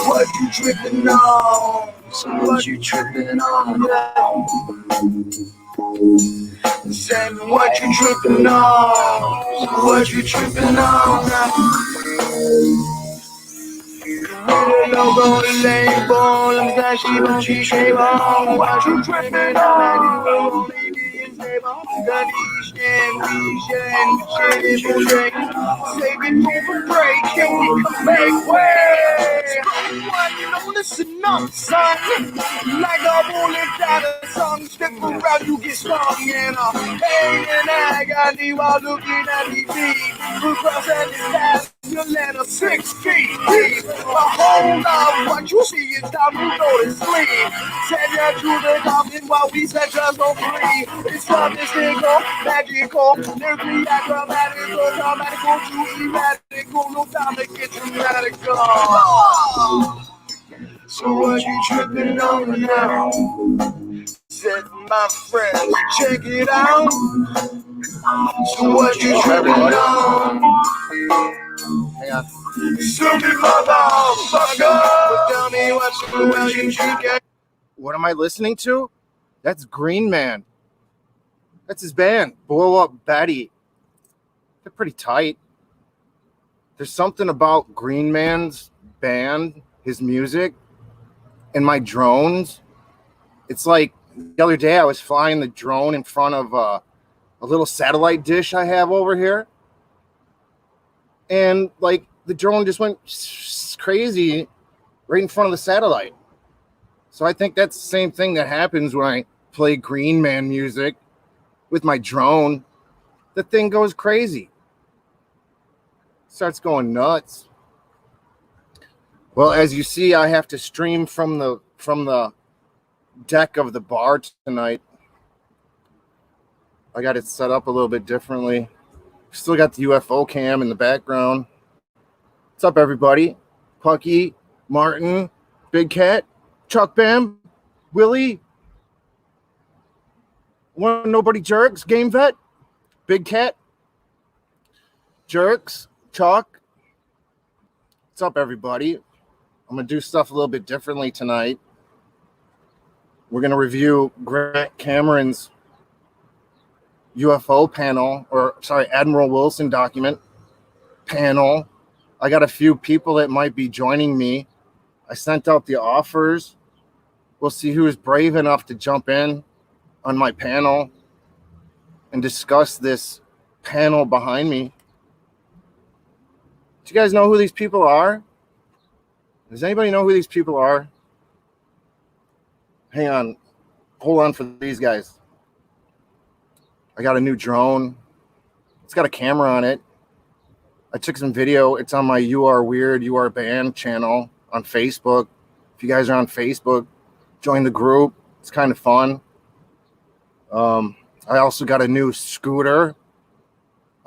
What you tripping on? What you tripping on? Say me what you tripping on? What you tripping on? Don't go to label. Let me tell you what you tripping on. What you tripping on? Saving over break, can we come back? You don't listen up, son. Like a bullet down a song, step around, you get stung. And hey, and I got you all looking at me deep. We're crossing this path, you'll land up 6 feet deep. Hold up, what you see is time you go to sleep. Send you to the coffin while we set us on free. It's mystical, magical, lyrically acrobatical, dramatical to erratical, no time to get dramatical. So what you tripping on now? Said my friends, check it out. So what you tripping on? Hang on. Stupid motherfucker. Tell me what you tripping. What am I listening to? That's Green Man. That's his band, Blow Up Betty. They're pretty tight. There's something about Green Man's band, his music, and my drones. It's like the other day I was flying the drone in front of a little satellite dish I have over here. And like the drone just went crazy right in front of the satellite. So I think that's the same thing that happens when I play Green Man music with my drone. The thing goes crazy. Starts going nuts. Well, as you see, I have to stream from the deck of the bar tonight. I got it set up a little bit differently. Still got the UFO cam in the background. What's up, everybody? Pucky, Martin, Big Cat, Chuck Bam, Willie, One Nobody Jerks, Game Vet, Big Cat, Jerks, Chuck. What's up, everybody? I'm going to do stuff a little bit differently tonight. We're going to review Grant Cameron's UFO panel, Admiral Wilson document panel. I got a few people that might be joining me. I sent out the offers. We'll see who is brave enough to jump in on my panel and discuss this panel behind me. Do you guys know who these people are? Does anybody know who these people are? Hang on. Hold on for these guys. I got a new drone. It's got a camera on it. I took some video. It's on my You Are Weird, You Are Banned channel on Facebook. If you guys are on Facebook, join the group. It's kind of fun. I also got a new scooter.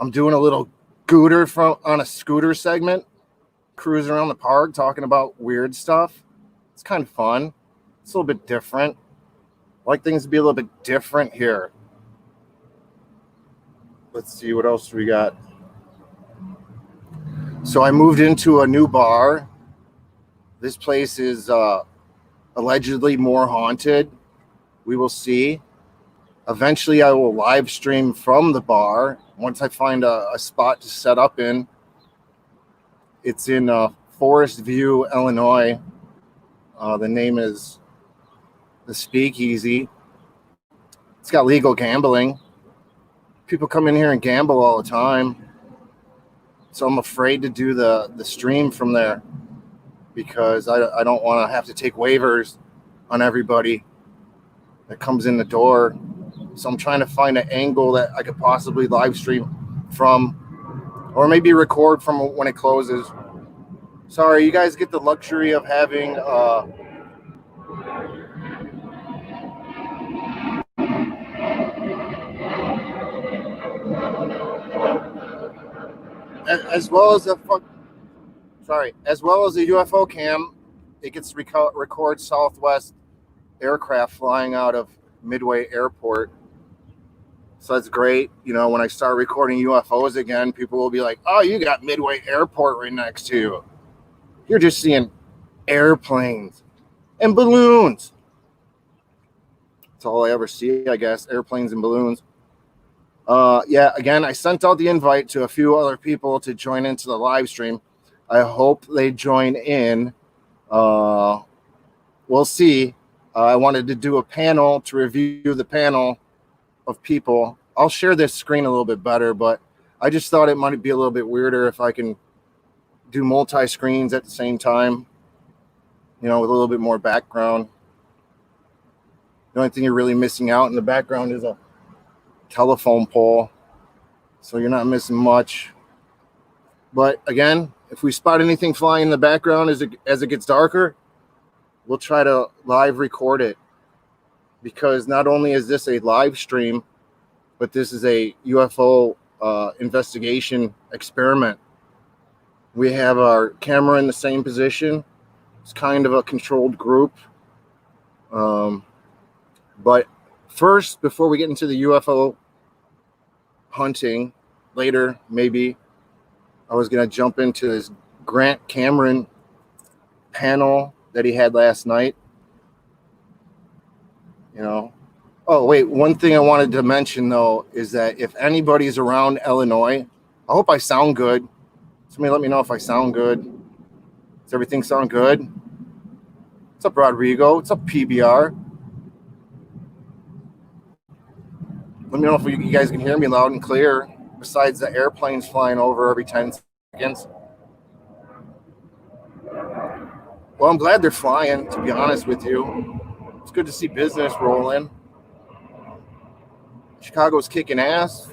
I'm doing a little scooter on a scooter segment. Cruising around the park talking about weird stuff. It's kind of fun. It's a little bit different. I like things to be a little bit different here. Let's see, what else we got? So I moved into a new bar. This place is allegedly more haunted. We will see. Eventually, I will live stream from the bar once I find a spot to set up in. It's in Forest View, Illinois. The name is The Speakeasy. It's got legal gambling. People come in here and gamble all the time. So I'm afraid to do the stream from there because I don't want to have to take waivers on everybody. that comes in the door. So I'm trying to find an angle that I could possibly live stream from, or maybe record from when it closes. Sorry, you guys get the luxury of having as well as as well as a UFO cam. It gets record Southwest aircraft flying out of Midway Airport. So that's great. You know, when I start recording UFOs again, people will be like, "Oh, you got Midway Airport right next to you. You're just seeing airplanes and balloons." That's all I ever see, I guess, airplanes and balloons. Yeah, again, I sent out the invite to a few other people to join into the live stream. I hope they join in. We'll see. I wanted to do a panel to review the panel of people. I'll share this screen a little bit better, but I just thought it might be a little bit weirder if I can do multi-screens at the same time, you know, with a little bit more background. The only thing you're really missing out in the background is a telephone pole, so you're not missing much. But again, if we spot anything flying in the background as it gets darker, we'll try to live record it, because not only is this a live stream, but this is a UFO investigation experiment. We have our camera in the same position. It's kind of a controlled group. But first, before we get into the UFO hunting, later maybe, I was going to jump into this Grant Cameron panel that he had last night. You know, oh wait, one thing I wanted to mention though is that if anybody's around Illinois, I hope I sound good. Somebody let me know if I sound good. Does everything sound good? What's up, Rodrigo? What's up, PBR? Let me know if you guys can hear me loud and clear, besides the airplanes flying over every 10 seconds. Well, I'm glad they're flying, to be honest with you. It's good to see business rolling. Chicago's kicking ass.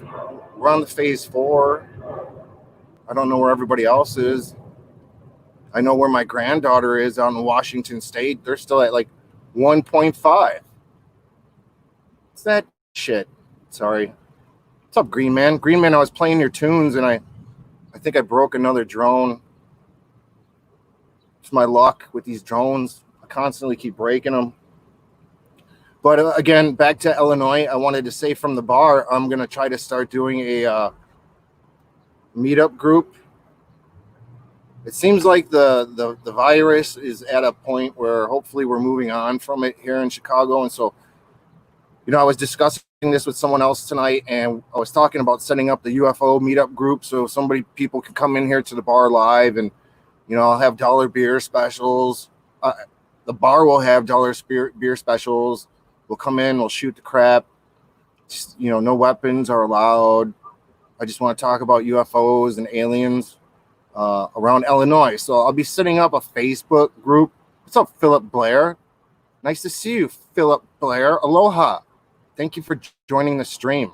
We're on the phase 4. I don't know where everybody else is. I know where my granddaughter is on Washington State. They're still at like 1.5. What's that shit? Sorry. What's up, Green Man? Green Man, I was playing your tunes and I think I broke another drone. It's my luck with these drones. I constantly keep breaking them. But again, back to Illinois, I wanted to say from the bar, I'm going to try to start doing a meetup group. It seems like the virus is at a point where hopefully we're moving on from it here in Chicago. And so, you know, I was discussing this with someone else tonight, and I was talking about setting up the UFO meetup group so people can come in here to the bar live, and, you know, I'll have dollar beer specials. The bar will have dollar beer specials. We'll come in, we'll shoot the crap. Just, you know, no weapons are allowed. I just want to talk about UFOs and aliens around Illinois. So I'll be setting up a Facebook group. What's up, Philip Blair? Nice to see you, Philip Blair. Aloha. Thank you for joining the stream.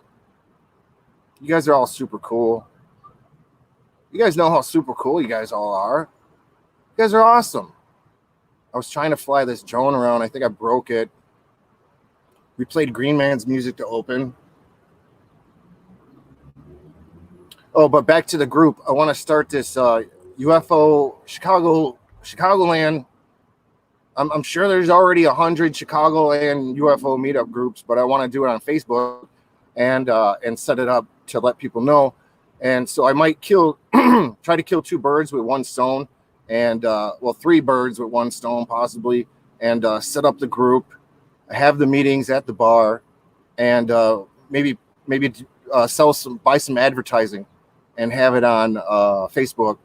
You guys are all super cool. You guys know how super cool you guys all are. You guys are awesome. I was trying to fly this drone around. I think I broke it. We played Green Man's music to open. Oh, but back to the group. I want to start this UFO Chicagoland. I'm sure there's already 100 Chicagoland UFO meetup groups, but I want to do it on Facebook and set it up to let people know. And so I might try to kill 2 birds with one stone, and 3 birds with one stone possibly, and set up the group, have the meetings at the bar, and maybe buy some advertising and have it on Facebook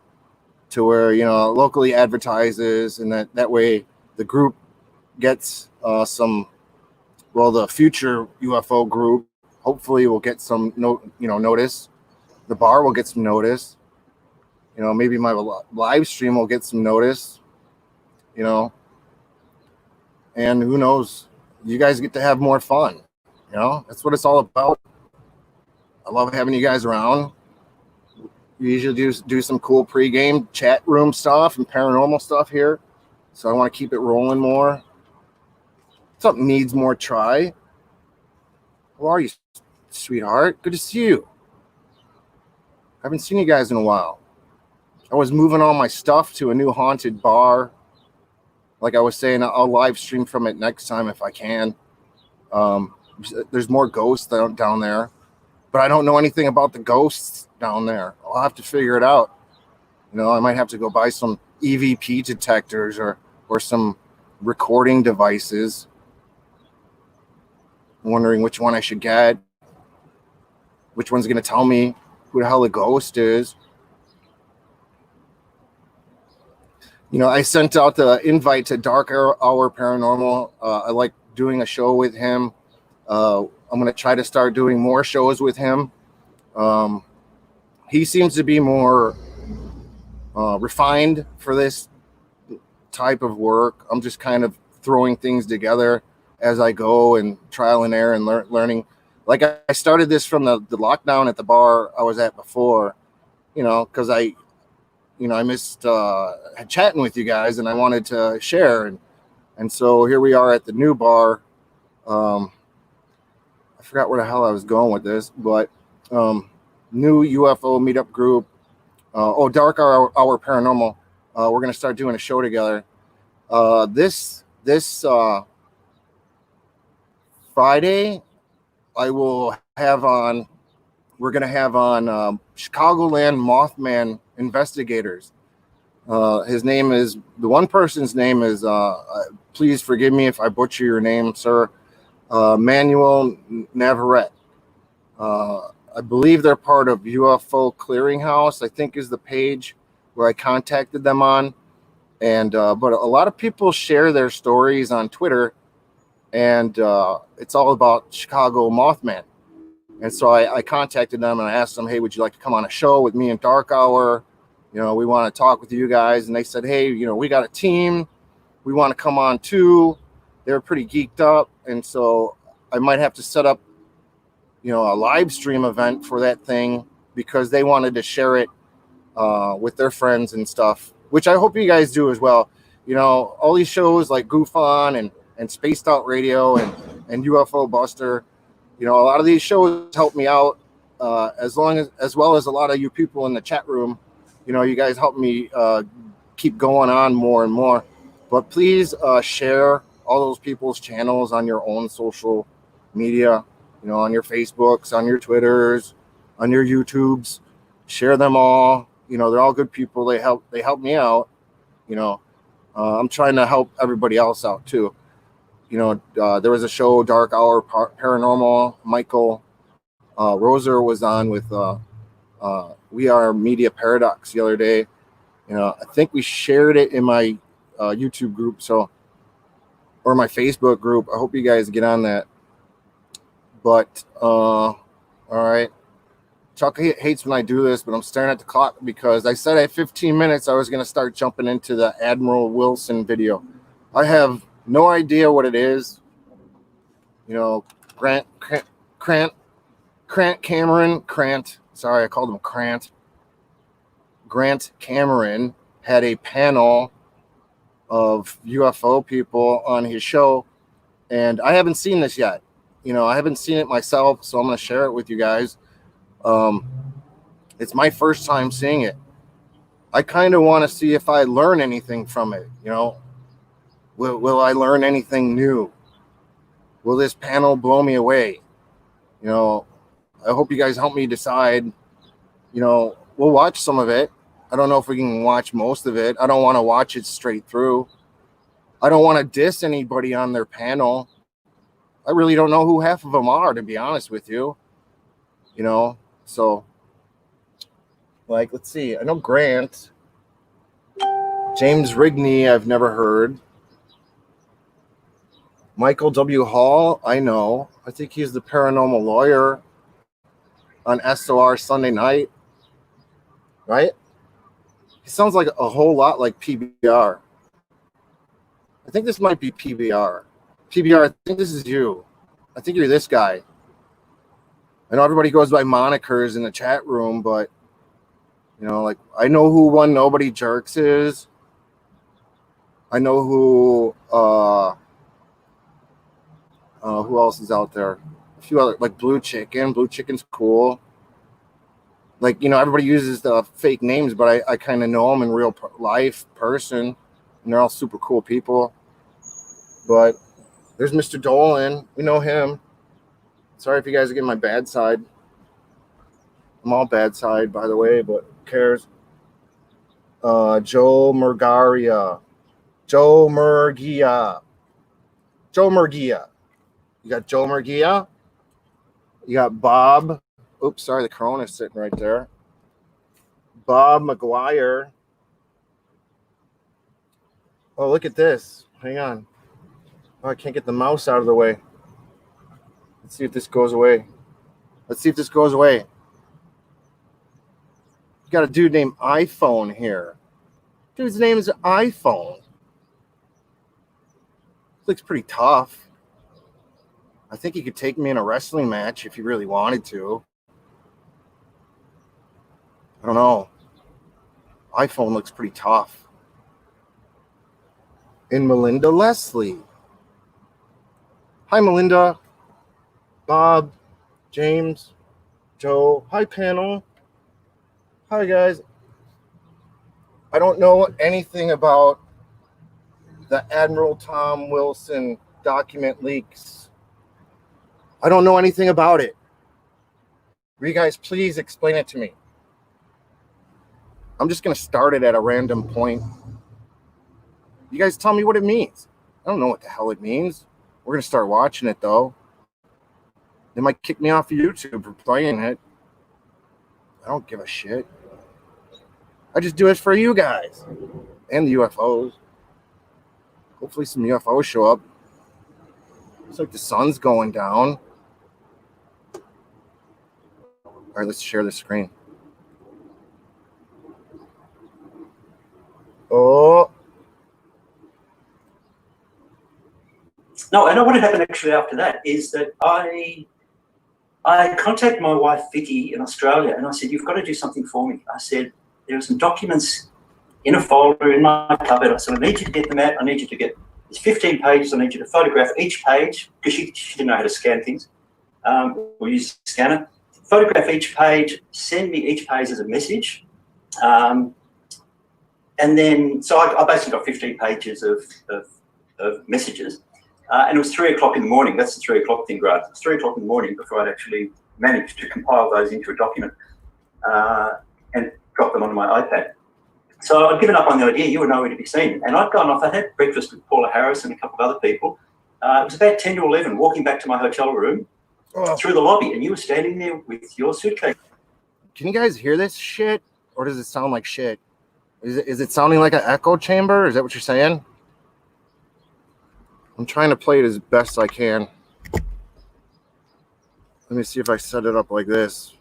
to where, you know, locally advertises, and that way the group gets the future UFO group hopefully will get some notice. The bar will get some notice. You know, maybe my live stream will get some notice, you know, and who knows, you guys get to have more fun. You know, that's what it's all about. I love having you guys around. We usually do some cool pregame chat room stuff and paranormal stuff here. So I want to keep it rolling more. Something needs more try. How are you, sweetheart? Good to see you. Haven't seen you guys in a while. I was moving all my stuff to a new haunted bar. Like I was saying, I'll live stream from it next time if I can. There's more ghosts down there, but I don't know anything about the ghosts down there. I'll have to figure it out. You know, I might have to go buy some EVP detectors or some recording devices. I'm wondering which one I should get. Which one's going to tell me who the hell the ghost is. You know, I sent out the invite to Dark Hour Paranormal. I like doing a show with him. I'm going to try to start doing more shows with him. He seems to be more refined for this type of work. I'm just kind of throwing things together as I go and trial and error and learning. Like I started this from the lockdown at the bar I was at before, you know, because I missed chatting with you guys and I wanted to share. And so here we are at the new bar. I forgot where the hell I was going with this, but new UFO meetup group. Dark Hour Paranormal. We're going to start doing a show together. This Friday, we're going to have on Chicagoland Mothman investigators. The one person's name is, please forgive me if I butcher your name, sir, Manuel Navarrete. I believe they're part of UFO Clearinghouse, I think is the page where I contacted them on. And but a lot of people share their stories on Twitter, and it's all about Chicago Mothman. And so I contacted them and I asked them, hey, would you like to come on a show with me and Dark Hour? You know, we want to talk with you guys. And they said, hey, you know, we got a team. We want to come on too. They were pretty geeked up. And so I might have to set up, you know, a live stream event for that thing because they wanted to share it with their friends and stuff, which I hope you guys do as well. You know, all these shows like Goof On and Spaced Out Radio and UFO Buster, you know, a lot of these shows help me out as well as a lot of you people in the chat room. You know, you guys help me keep going on more and more. But please share all those people's channels on your own social media, you know, on your Facebooks, on your Twitters, on your YouTubes. Share them all. You know, they're all good people. They help me out. You know, I'm trying to help everybody else out too. You know, there was a show, Dark Hour Paranormal. Michael Roser was on with We Are Media Paradox the other day. You know, I think we shared it in my YouTube group, or my Facebook group. I hope you guys get on that. But all right. Chuck hates when I do this, but I'm staring at the clock because I said at 15 minutes I was going to start jumping into the Adm Wilson video. I have no idea what it is. You know, Grant Cameron had a panel of UFO people on his show, and I haven't seen this yet. You know, I haven't seen it myself, so I'm going to share it with you guys. It's my first time seeing it. I kind of want to see if I learn anything from it. You know, will I learn anything new? Will this panel blow me away? You know, I hope you guys help me decide. You know, we'll watch some of it. I don't know if we can watch most of it. I don't want to watch it straight through. I don't want to diss anybody on their panel. I really don't know who half of them are, to be honest with you. You know, so, like, let's see. I know Grant. James Rigney, I've never heard. Michael W. Hall, I know. I think he's the paranormal lawyer on SOR Sunday night. Right? He sounds like a whole lot like PBR. I think this might be PBR. PBR, I think this is you. I think you're this guy. I know everybody goes by monikers in the chat room, but you know, like I know who One Nobody Jerks is. I know who else is out there? A few other, like Blue Chicken. Blue Chicken's cool. Like, you know, everybody uses the fake names, but I kind of know them in real life person, and they're all super cool people. But there's Mr. Dolan. We know him. Sorry if you guys are getting my bad side. I'm all bad side, by the way, but who cares? Joe Murgia. Joe Murgia. You got Joe Murgia. You got Bob. Oops, sorry, the Corona's sitting right there. Bob McGuire. Oh, look at this. Hang on. Oh, I can't get the mouse out of the way. Let's see if this goes away. You got a dude named iPhone here. Dude's name is iPhone. Looks pretty tough. I think he could take me in a wrestling match if he really wanted to. I don't know. iPhone looks pretty tough. And Melinda Leslie. Hi, Melinda. Bob, James, Joe. Hi, panel. Hi, guys. I don't know anything about the Adm Wilson document leaks. I don't know anything about it. Will you guys please explain it to me? I'm just going to start it at a random point. You guys tell me what it means. I don't know what the hell it means. We're going to start watching it, though. They might kick me off of YouTube for playing it. I don't give a shit. I just do it for you guys. And the UFOs. Hopefully some UFOs show up. Looks like the sun's going down. All right, let's share the screen. Oh. No, and what had happened actually after that is that I contacted my wife Vicky in Australia, and I said, "You've got to do something for me." I said, "There are some documents in a folder in my cupboard." I said, "I need you to get them out. I need you to get, there's 15 pages. I need you to photograph each page," because she didn't know how to scan things. We'll use a scanner. Photograph each page. Send me each page as a message. And then, so I basically got 15 pages of messages. And it was 3 o'clock in the morning. That's the 3 o'clock thing, Grant. It was 3 o'clock in the morning before I'd actually managed to compile those into a document and drop them onto my iPad. So I'd given up on the idea. You were nowhere to be seen. And I'd gone off. I had breakfast with Paula Harris and a couple of other people. It was about 10 to 11, walking back to my hotel room through the lobby. And you were standing there with your suitcase. Can you guys hear this shit? Or does it sound like shit? Is it sounding like an echo chamber? Is that what you're saying? I'm trying to play it as best I can. Let me see if I set it up like this.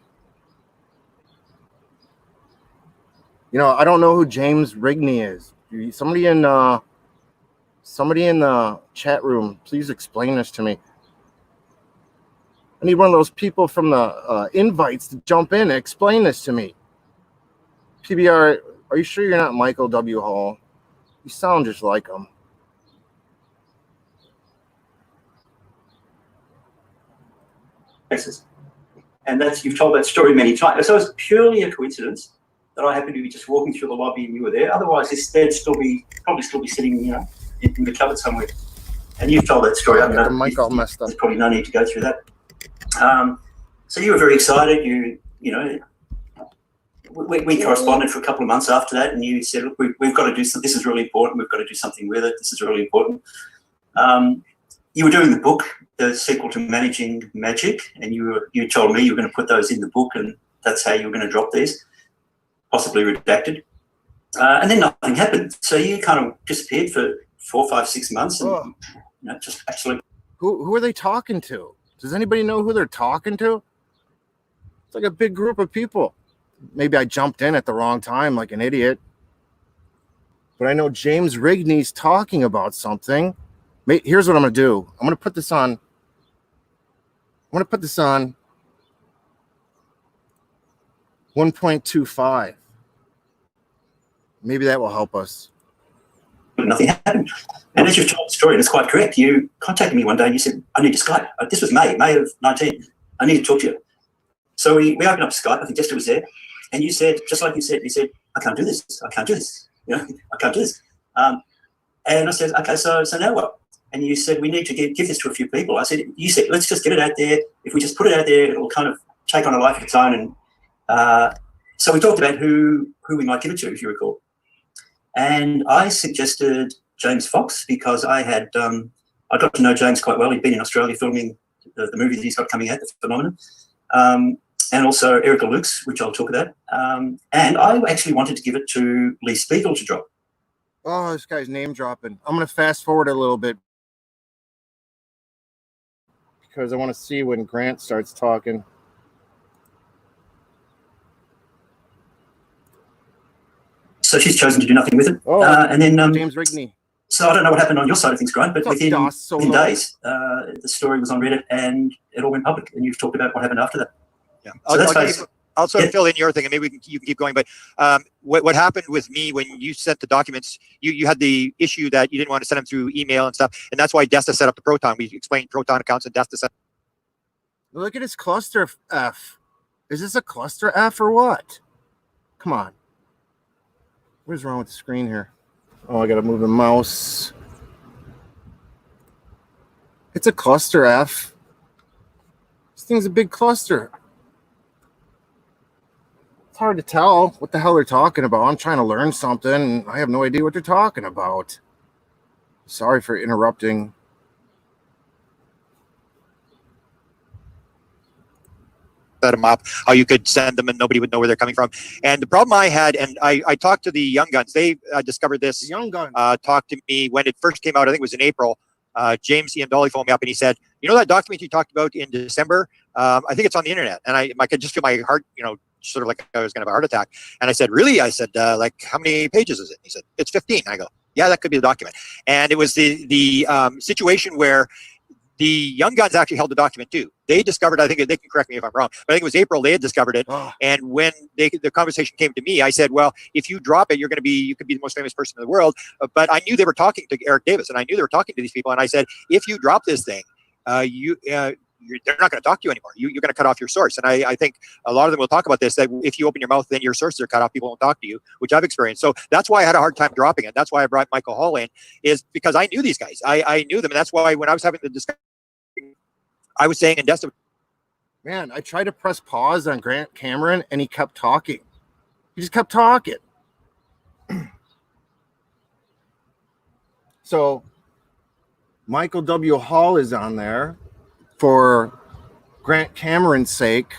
You know, I don't know who James Rigney is. Somebody in the chat room, please explain this to me. I need one of those people from the invites to jump in and explain this to me. PBR, are you sure you're not Michael W. Hall? You sound just like him. And that's, you've told that story many times. So it was purely a coincidence that I happened to be just walking through the lobby and you were there. Otherwise, they'd probably still be sitting, you know, in the cupboard somewhere. And you've told that story. I mean, the mic all messed up. There's probably no need to go through that. So you were very excited. You know, we corresponded for a couple of months after that, and you said, "Look, we've got to do something. This is really important. We've got to do something with it. This is really important." You were doing the book, the sequel to Managing Magic, and you told me you were going to put those in the book, and that's how you were going to drop these, possibly redacted. And then nothing happened. So you kind of disappeared for 4, 5, 6 months, and you know, just absolutely. Who are they talking to? Does anybody know who they're talking to? It's like a big group of people. Maybe I jumped in at the wrong time like an idiot. But I know James Rigney's talking about something. Here's what I'm going to do. I'm going to put this on. 1.25. Maybe that will help us. But nothing happened. And as you've told the story, and it's quite correct, you contacted me one day and you said, I need to Skype. This was May of 19. I need to talk to you. So we opened up Skype. I think Jester was there. And you said, just like you said, I can't do this. I can't do this. You know, I can't do this. And I said, okay, so now what? And you said, we need to give this to a few people. You said, let's just get it out there. If we just put it out there, it'll kind of take on a life of its own. And so we talked about who we might give it to, if you recall. And I suggested James Fox because I got to know James quite well. He'd been in Australia filming the movie that he's got coming out, The Phenomenon. And also Erica Lukes, which I'll talk about. And I actually wanted to give it to Lee Spiegel to drop. Oh, this guy's name dropping. I'm going to fast forward a little bit because I want to see when Grant starts talking. So she's chosen to do nothing with it. Oh, and then James Rigney. So I don't know what happened on your side of things, Grant, but within days, the story was on Reddit and it all went public. And you've talked about what happened after that. Yeah, So I'll sort of fill in your thing, and maybe you can keep going. But what happened with me when you sent the documents, you had the issue that you didn't want to send them through email and stuff, and that's why Desta set up the Proton. We explained Proton accounts, and Desta set. Look at his cluster F. Is this a cluster F or what? Come on. What is wrong with the screen here? Oh, I got to move the mouse. It's a cluster F. This thing's a big cluster. It's hard to tell what the hell they're talking about. I'm trying to learn something, and I have no idea what they're talking about. Sorry for interrupting. Set them up, how you could send them and nobody would know where they're coming from. And the problem I had, and I talked to the Young Guns. They discovered this. The Young Guns talked to me when it first came out. I think it was in April. James Ian Dolly phoned me up and he said, you know that document you talked about in December? I think it's on the internet. And I could just feel my heart, sort of like I was going to have a heart attack. And I said, really? I said, like, how many pages is it? He said, it's 15. I go, yeah, that could be the document. And it was the situation where the Young Guns actually held the document too. They discovered, I think they can correct me if I'm wrong, but I think it was April they had discovered it. Oh. And when the conversation came to me, I said, well, if you drop it, you could be the most famous person in the world. But I knew they were talking to Eric Davis, and I knew they were talking to these people. And I said, if you drop this thing, they're not going to talk to you anymore. You're going to cut off your source. And I think a lot of them will talk about this, that if you open your mouth, then your sources are cut off. People won't talk to you, which I've experienced. So that's why I had a hard time dropping it. That's why I brought Michael Hall in, is because I knew these guys. I knew them. And that's why when I was having the discussion, I was saying, and Desta, man, I tried to press pause on Grant Cameron and he kept talking. He just kept talking. So Michael W. Hall is on there for Grant Cameron's sake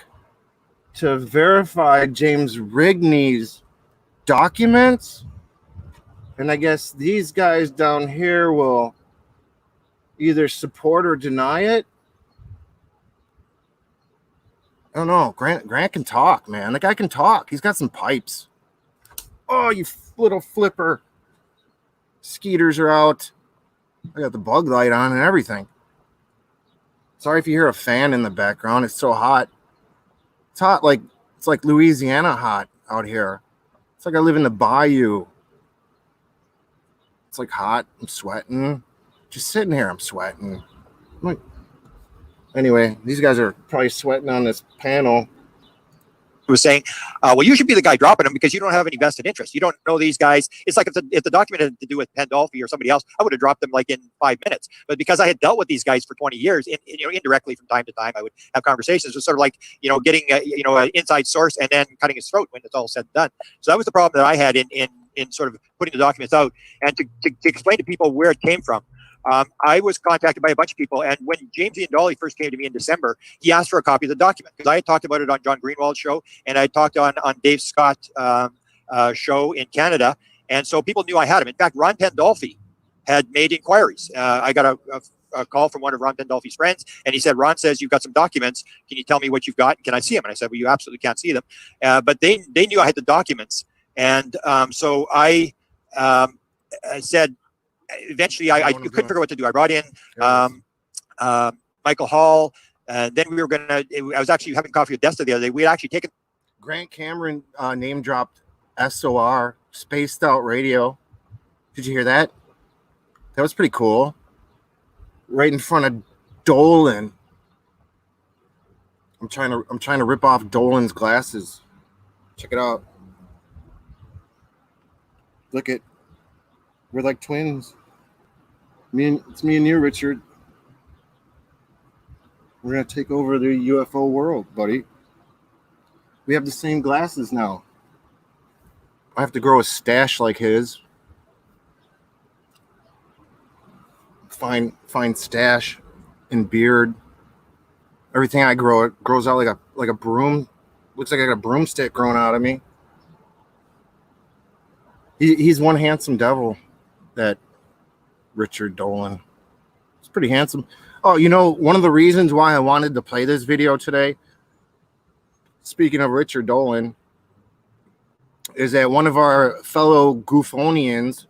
to verify James Rigney's documents. And I guess these guys down here will either support or deny it. I don't know. Grant can talk, man. The guy can talk. He's got some pipes. Oh, you little flipper. Skeeters are out. I got the bug light on and everything. Sorry if you hear a fan in the background. It's so hot. It's hot it's like Louisiana hot out here. It's like I live in the bayou. It's like hot. I'm sweating. Just sitting here, I'm sweating. Anyway, these guys are probably sweating on this panel. was saying, well, you should be the guy dropping them because you don't have any vested interest. You don't know these guys. It's like if the document had to do with Pandolfi or somebody else, I would have dropped them like in 5 minutes. But because I had dealt with these guys for 20 years, indirectly from time to time, I would have conversations. It was sort of like, getting an inside source and then cutting his throat when it's all said and done. So that was the problem that I had in sort of putting the documents out and to explain to people where it came from. I was contacted by a bunch of people, and when James Ian Dolly first came to me in December, he asked for a copy of the document because I had talked about it on John Greenwald's show, and I had talked on Dave Scott's show in Canada, and so people knew I had him. In fact, Ron Pandolfi had made inquiries. I got a call from one of Ron Pandolfi's friends, and he said, "Ron says you've got some documents. Can you tell me what you've got? Can I see them?" And I said, "Well, you absolutely can't see them." But they knew I had the documents, and so I said, eventually I what I'm couldn't doing. figure out what to do. I brought in Michael Hall, and then we were gonna. I was actually having coffee with Desta the other day. We had actually taken Grant Cameron name dropped SOR, Spaced Out Radio. Did you hear that? That was pretty cool. Right in front of Dolan. I'm trying to rip off Dolan's glasses. Check it out. Look at, we're like twins. It's me and you, Richard. We're gonna take over the UFO world, buddy. We have the same glasses now. I have to grow a stash like his. Fine stash and beard. Everything I grow, it grows out like a broom. Looks like I got a broomstick growing out of me. He's one handsome devil, that Richard Dolan. He's pretty handsome. Oh, you know, one of the reasons why I wanted to play this video today, speaking of Richard Dolan, is that one of our fellow Goofonians,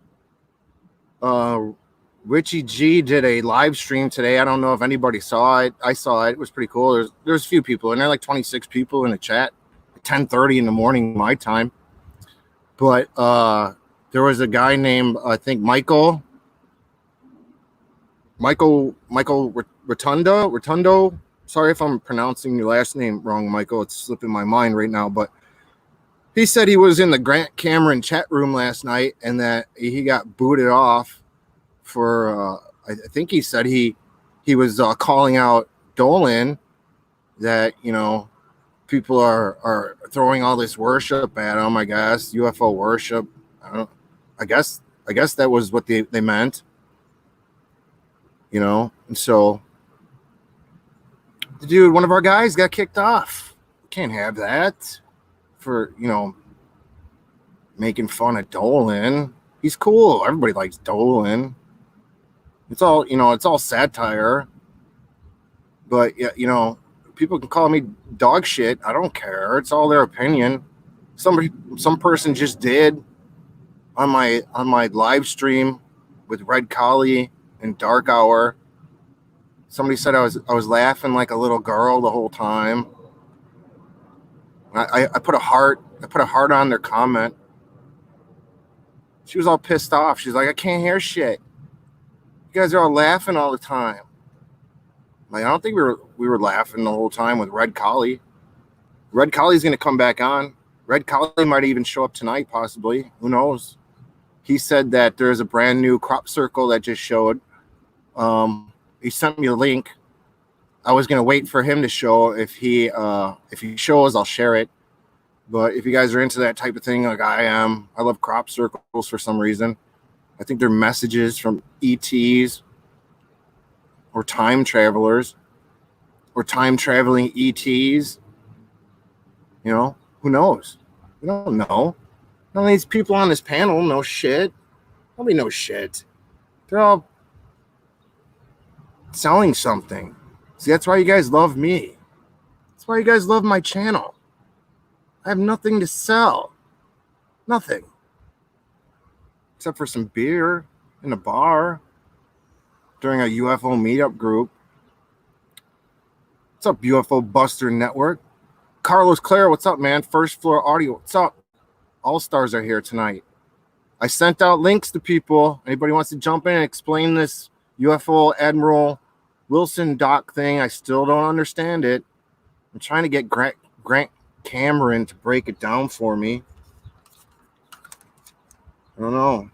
Richie G, did a live stream today. I don't know if anybody saw it. I saw it. It was pretty cool. There's a few people in there, like 26 people in the chat, 10:30 in the morning my time. But there was a guy named, I think, Michael Rotundo. Sorry if I'm pronouncing your last name wrong, Michael. It's slipping my mind right now. But he said he was in the Grant Cameron chat room last night and that he got booted off for, I think he said he was calling out Dolan, that, you know, people are throwing all this worship at him, I guess, UFO worship. I guess that was what they meant, you know. And so the dude, one of our guys, got kicked off. Can't have that for, you know, making fun of Dolan. He's cool. Everybody likes Dolan. It's all, you know, it's all satire. But yeah, you know, people can call me dog shit. I don't care. It's all their opinion. Some person just did on my live stream with Red Collie and Dark Hour. Somebody said I was laughing like a little girl the whole time. I put a heart on their comment. She was all pissed off. She's like, I can't hear shit. You guys are all laughing all the time. Like, I don't think we were laughing the whole time with Red Collie. Red Collie's gonna come back on. Red Collie might even show up tonight, possibly. Who knows? He said that there's a brand new crop circle that just showed. He sent me a link. I was gonna wait for him to show. If he shows, I'll share it. But if you guys are into that type of thing, like I am, I love crop circles for some reason. I think they're messages from ETs or time travelers or time traveling ETs. You know, who knows? We don't know. None of these people on this panel know shit. Nobody knows shit. They're all selling something. See, that's why you guys love me. That's why you guys love my channel. I have nothing to sell. Nothing. Except for some beer in a bar during a UFO meetup group. What's up, UFO Buster Network? Carlos Clare, what's up, man? First Floor Audio, what's up? All stars are here tonight. I sent out links to people. Anybody wants to jump in and explain this UFO Admiral Wilson doc thing? I still don't understand it. I'm trying to get Grant Cameron to break it down for me. I don't know.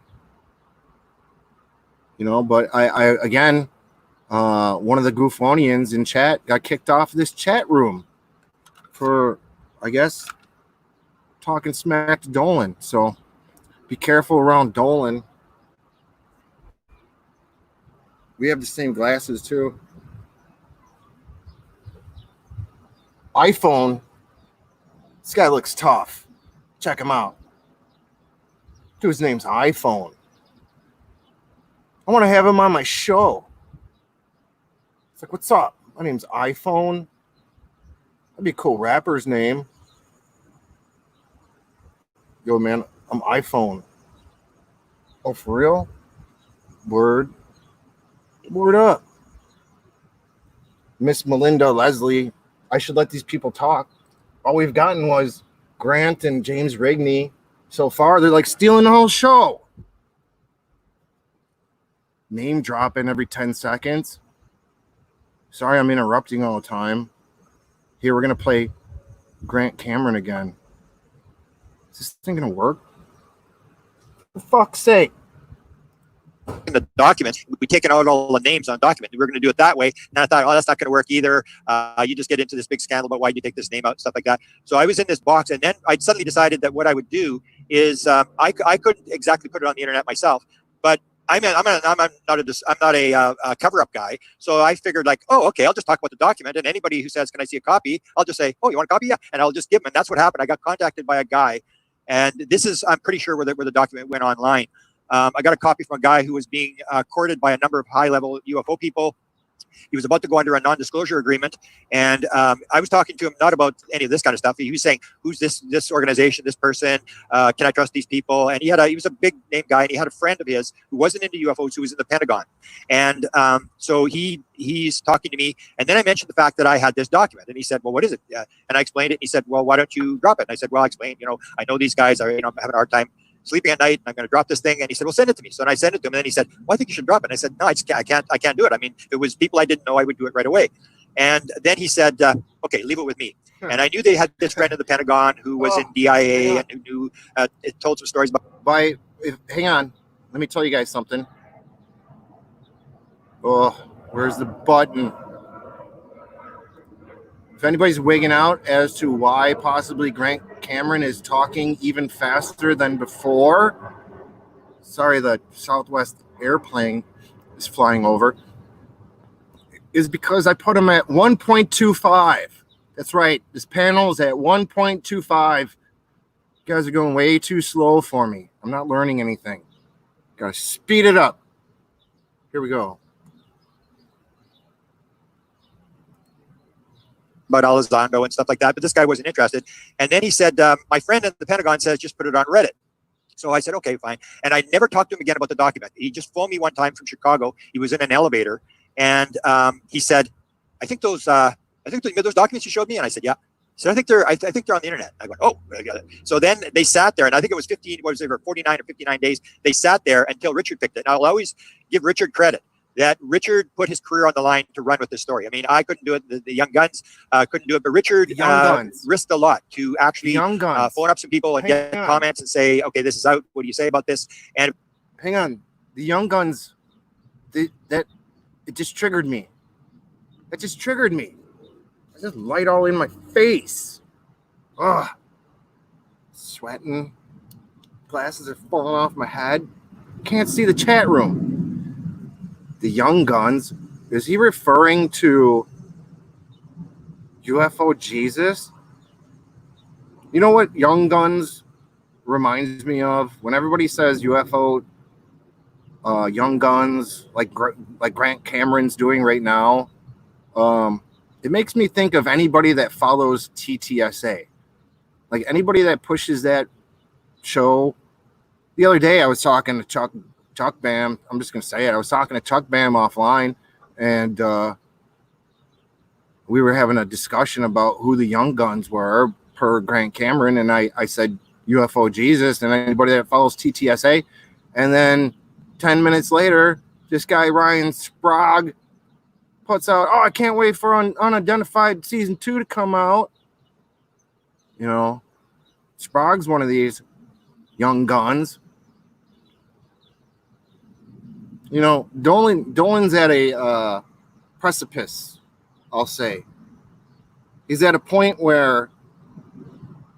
You know, but I again, one of the Goofonians in chat got kicked off this chat room for, I guess, talking smack to Dolan. So be careful around Dolan. We have the same glasses too. iPhone. This guy looks tough. Check him out. Dude's name's iPhone. I want to have him on my show. It's like, what's up? My name's iPhone. That'd be a cool rapper's name. Yo, man, I'm iPhone. Oh, for real? Word up. Miss Melinda Leslie, I should let these people talk. All we've gotten was Grant and James Rigney. So far, they're like stealing the whole show. Name dropping every 10 seconds. Sorry, I'm interrupting all the time. Here, we're going to play Grant Cameron again. Is this thing going to work? For fuck's sake. In the documents, we taken out all the names on document. We were going to do it that way. And I thought, oh, that's not going to work either. You just get into this big scandal about why you take this name out and stuff like that. So I was in this box, and then I suddenly decided that what I would do is I couldn't exactly put it on the internet myself, but I'm not a cover-up guy. So I figured like, oh, okay, I'll just talk about the document, and anybody who says, can I see a copy? I'll just say, oh, you want a copy? Yeah, and I'll just give them. And that's what happened. I got contacted by a guy, and this is, I'm pretty sure where the document went online. I got a copy from a guy who was being courted by a number of high-level UFO people. He was about to go under a non-disclosure agreement, and I was talking to him not about any of this kind of stuff. He was saying, "Who's this organization? This person? Can I trust these people?" And he was a big-name guy, and he had a friend of his who wasn't into UFOs, who was in the Pentagon, and so he's talking to me, and then I mentioned the fact that I had this document, and he said, "Well, what is it?" And I explained it. And he said, "Well, why don't you drop it?" And I said, "Well, I explained. I know these guys are, I'm having a hard time sleeping at night, and I'm going to drop this thing." And he said, "Well, send it to me." So then I sent it to him, and then he said, "Well, I think you should drop it." And I said, "No, I can't do it. I mean, if it was people I didn't know, I would do it right away." And then he said, "Okay, leave it with me." And I knew they had this friend in the Pentagon who was in DIA and who knew, it told some stories about. Hang on, let me tell you guys something. Oh, where's the button? If anybody's wigging out as to why possibly Grant Cameron is talking even faster than before, sorry, the Southwest airplane is flying over, is because I put him at 1.25. That's right, this panel is at 1.25. You guys are going way too slow for me. I'm not learning anything. Gotta speed it up. Here we go. About Elizondo and stuff like that, but this guy wasn't interested. And then he said, my friend at the Pentagon says just put it on Reddit. So I said, okay, fine. And I never talked to him again about the document. He just phoned me one time from Chicago. He was in an elevator, and he said, I think those documents you showed me. And I said, yeah. So I think they're on the internet. I went, oh, I got it. So then they sat there, and I think it was 49 or 59 days. They sat there until Richard picked it. And I'll always give Richard credit that Richard put his career on the line to run with this story. I mean, I couldn't do it. The Young Guns couldn't do it, but Richard risked a lot to actually phone up some people and get comments and say, okay, this is out. What do you say about this? And hang on, the Young Guns, it just triggered me. That just triggered me. I just light all in my face. Ugh. Sweating. Glasses are falling off my head. Can't see the chat room. The Young Guns, is he referring to UFO Jesus? You know what Young Guns reminds me of? When everybody says UFO Young Guns, like Grant Cameron's doing right now, it makes me think of anybody that follows TTSA. Like anybody that pushes that show. The other day I was talking to Chuck Bam. I'm just going to say it. I was talking to Chuck Bam offline, and we were having a discussion about who the Young Guns were per Grant Cameron. And I said UFO Jesus and anybody that follows TTSA. And then 10 minutes later, this guy, Ryan Sprague, puts out, oh, I can't wait for Unidentified Season 2 to come out. You know, Sprague's one of these Young Guns. You know, Dolan's at a precipice, I'll say. He's at a point where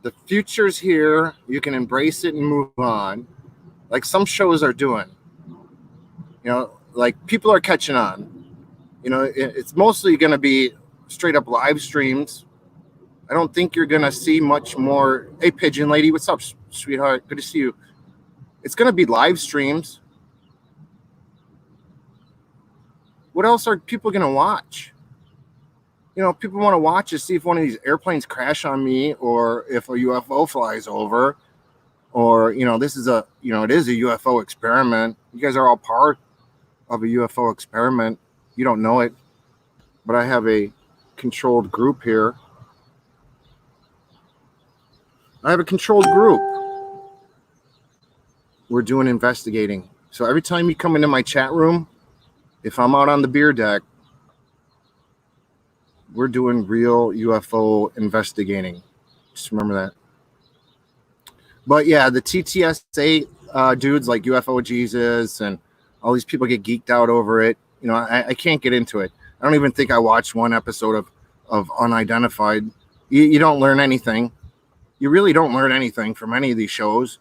the future's here. You can embrace it and move on. Like some shows are doing. You know, like people are catching on. You know, it's mostly going to be straight up live streams. I don't think you're going to see much more. Hey, Pigeon Lady, what's up, sweetheart? Good to see you. It's going to be live streams. What else are people going to watch? You know, people want to watch to see if one of these airplanes crash on me or if a UFO flies over or, you know, it is a UFO experiment. You guys are all part of a UFO experiment. You don't know it, but I have a controlled group here. I have a controlled group. We're doing investigating. So every time you come into my chat room, if I'm out on the beer deck, we're doing real UFO investigating. Just remember that. But yeah, the TTSA dudes like UFO Jesus and all these people get geeked out over it. You know, I can't get into it. I don't even think I watched one episode of Unidentified. You don't learn anything. You really don't learn anything from any of these shows.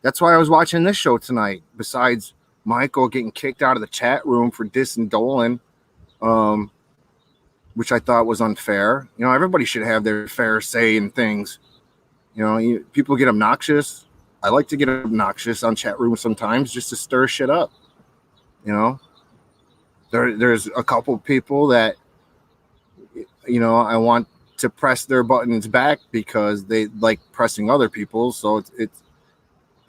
That's why I was watching this show tonight. Besides Michael getting kicked out of the chat room for dissing Dolan, which I thought was unfair. You know, everybody should have their fair say in things. You know, people get obnoxious. I like to get obnoxious on chat rooms sometimes just to stir shit up. You know, there's a couple people that, you know, I want to press their buttons back because they like pressing other people. So it's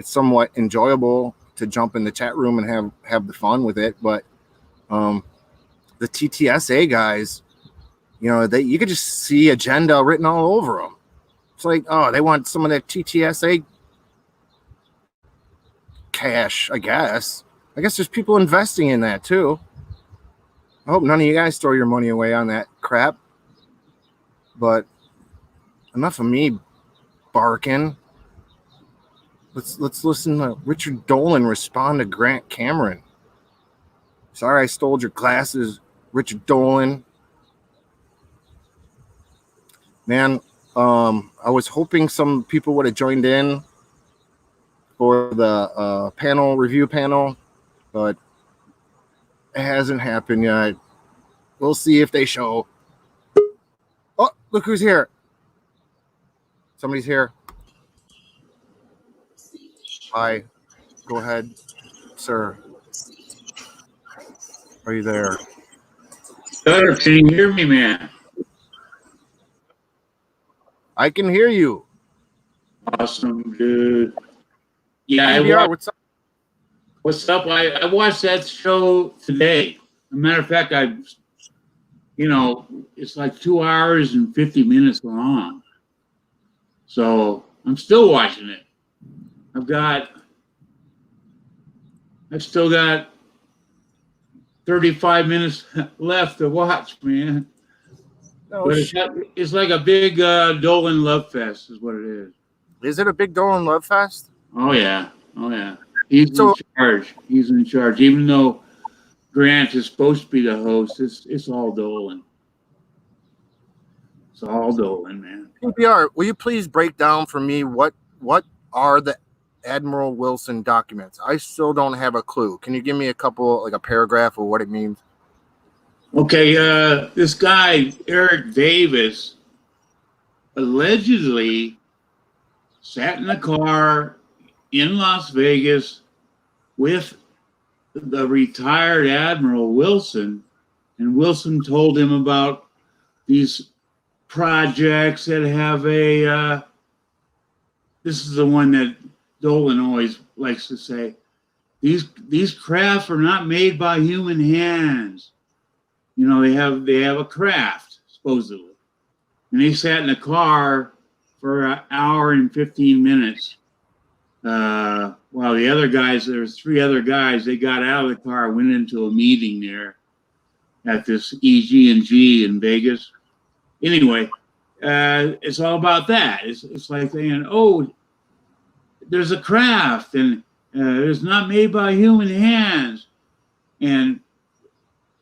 somewhat enjoyable to jump in the chat room and have the fun with it. But the TTSA guys, you know, you could just see agenda written all over them. It's like, oh, they want some of that TTSA cash, I guess. I guess there's people investing in that too. I hope none of you guys throw your money away on that crap. But enough of me barking. Let's listen to Richard Dolan respond to Grant Cameron. Sorry I stole your glasses, Richard Dolan. Man, I was hoping some people would have joined in for the review panel, but it hasn't happened yet. We'll see if they show. Oh, look who's here. Somebody's here. Hi. Go ahead, sir. Are you there? Sir, can you hear me, man? I can hear you. Awesome, dude. Yeah, PBR, what's up? What's up? I watched that show today. As a matter of fact, it's like 2 hours and 50 minutes long. So I'm still watching it. I've still got 35 minutes left to watch, man. No, but it's like a big Dolan love fest is what it is. Is it a big Dolan love fest? Oh yeah. He's in charge. He's in charge. Even though Grant is supposed to be the host, it's all Dolan. It's all Dolan, man. PBR, will you please break down for me what are the Admiral Wilson documents? I still don't have a clue. Can you give me a paragraph of what it means? Okay, this guy, Eric Davis, allegedly sat in a car in Las Vegas with the retired Admiral Wilson, and Wilson told him about these projects that have this is the one that Dolan always likes to say, these crafts are not made by human hands. You know, they have a craft, supposedly. And they sat in a car for an hour and 15 minutes. While the other guys, there was 3 other guys, they got out of the car and went into a meeting there at this EG&G in Vegas. Anyway, it's all about that. It's like saying, oh, there's a craft and it's not made by human hands. And